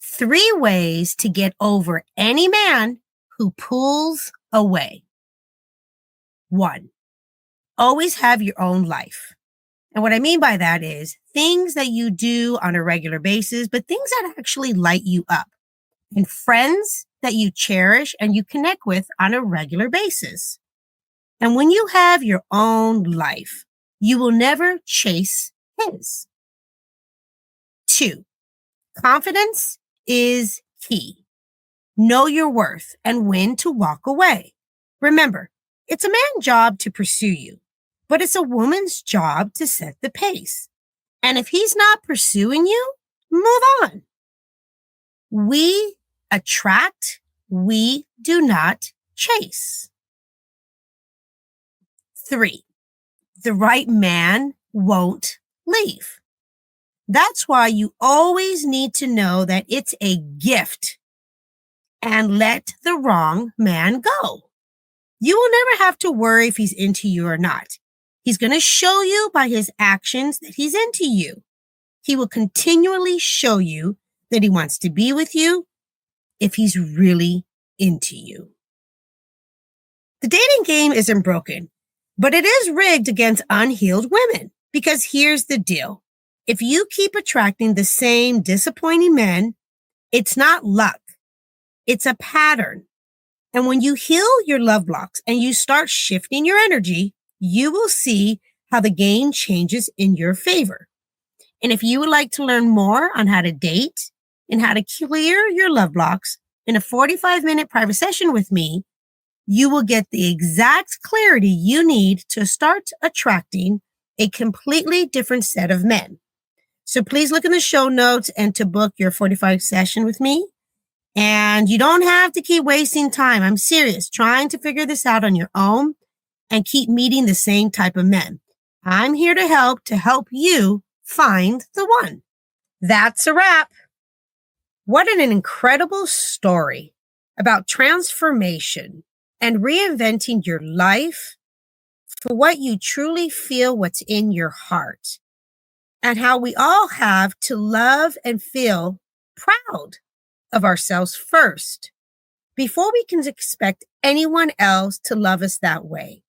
3 ways to get over any man who pulls away. 1, always have your own life. And what I mean by that is things that you do on a regular basis, but things that actually light you up, and friends that you cherish and you connect with on a regular basis. And when you have your own life, you will never chase his. 2, confidence is key. Know your worth and when to walk away. Remember, it's a man's job to pursue you, but it's a woman's job to set the pace. And if he's not pursuing you, move on. We attract, we do not chase. 3, the right man won't leave. That's why you always need to know that it's a gift and let the wrong man go. You will never have to worry if he's into you or not. He's going to show you by his actions that he's into you. He will continually show you that he wants to be with you if he's really into you. The dating game isn't broken, but it is rigged against unhealed women. Because here's the deal. If you keep attracting the same disappointing men, it's not luck. It's a pattern. And when you heal your love blocks and you start shifting your energy, you will see how the game changes in your favor. And if you would like to learn more on how to date and how to clear your love blocks in a 45-minute private session with me, you will get the exact clarity you need to start attracting a completely different set of men. So please look in the show notes and to book your 45 session with me. And you don't have to keep wasting time. I'm serious, trying to figure this out on your own and keep meeting the same type of men. I'm here to help you find the one. That's a wrap. What an incredible story about transformation and reinventing your life for what you truly feel, what's in your heart, and how we all have to love and feel proud of ourselves first before we can expect anyone else to love us that way.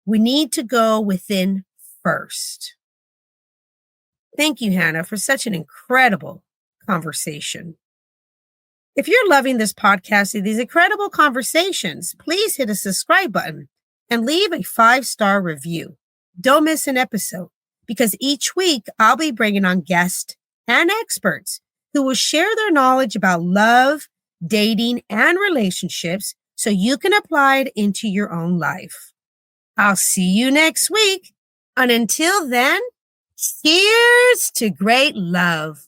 We need to go within first. Thank you, Hannah, for such an incredible conversation. If you're loving this podcast and these incredible conversations, please hit a subscribe button and leave a 5-star review. Don't miss an episode, because each week I'll be bringing on guests and experts who will share their knowledge about love, dating, and relationships so you can apply it into your own life. I'll see you next week. And until then, cheers to great love.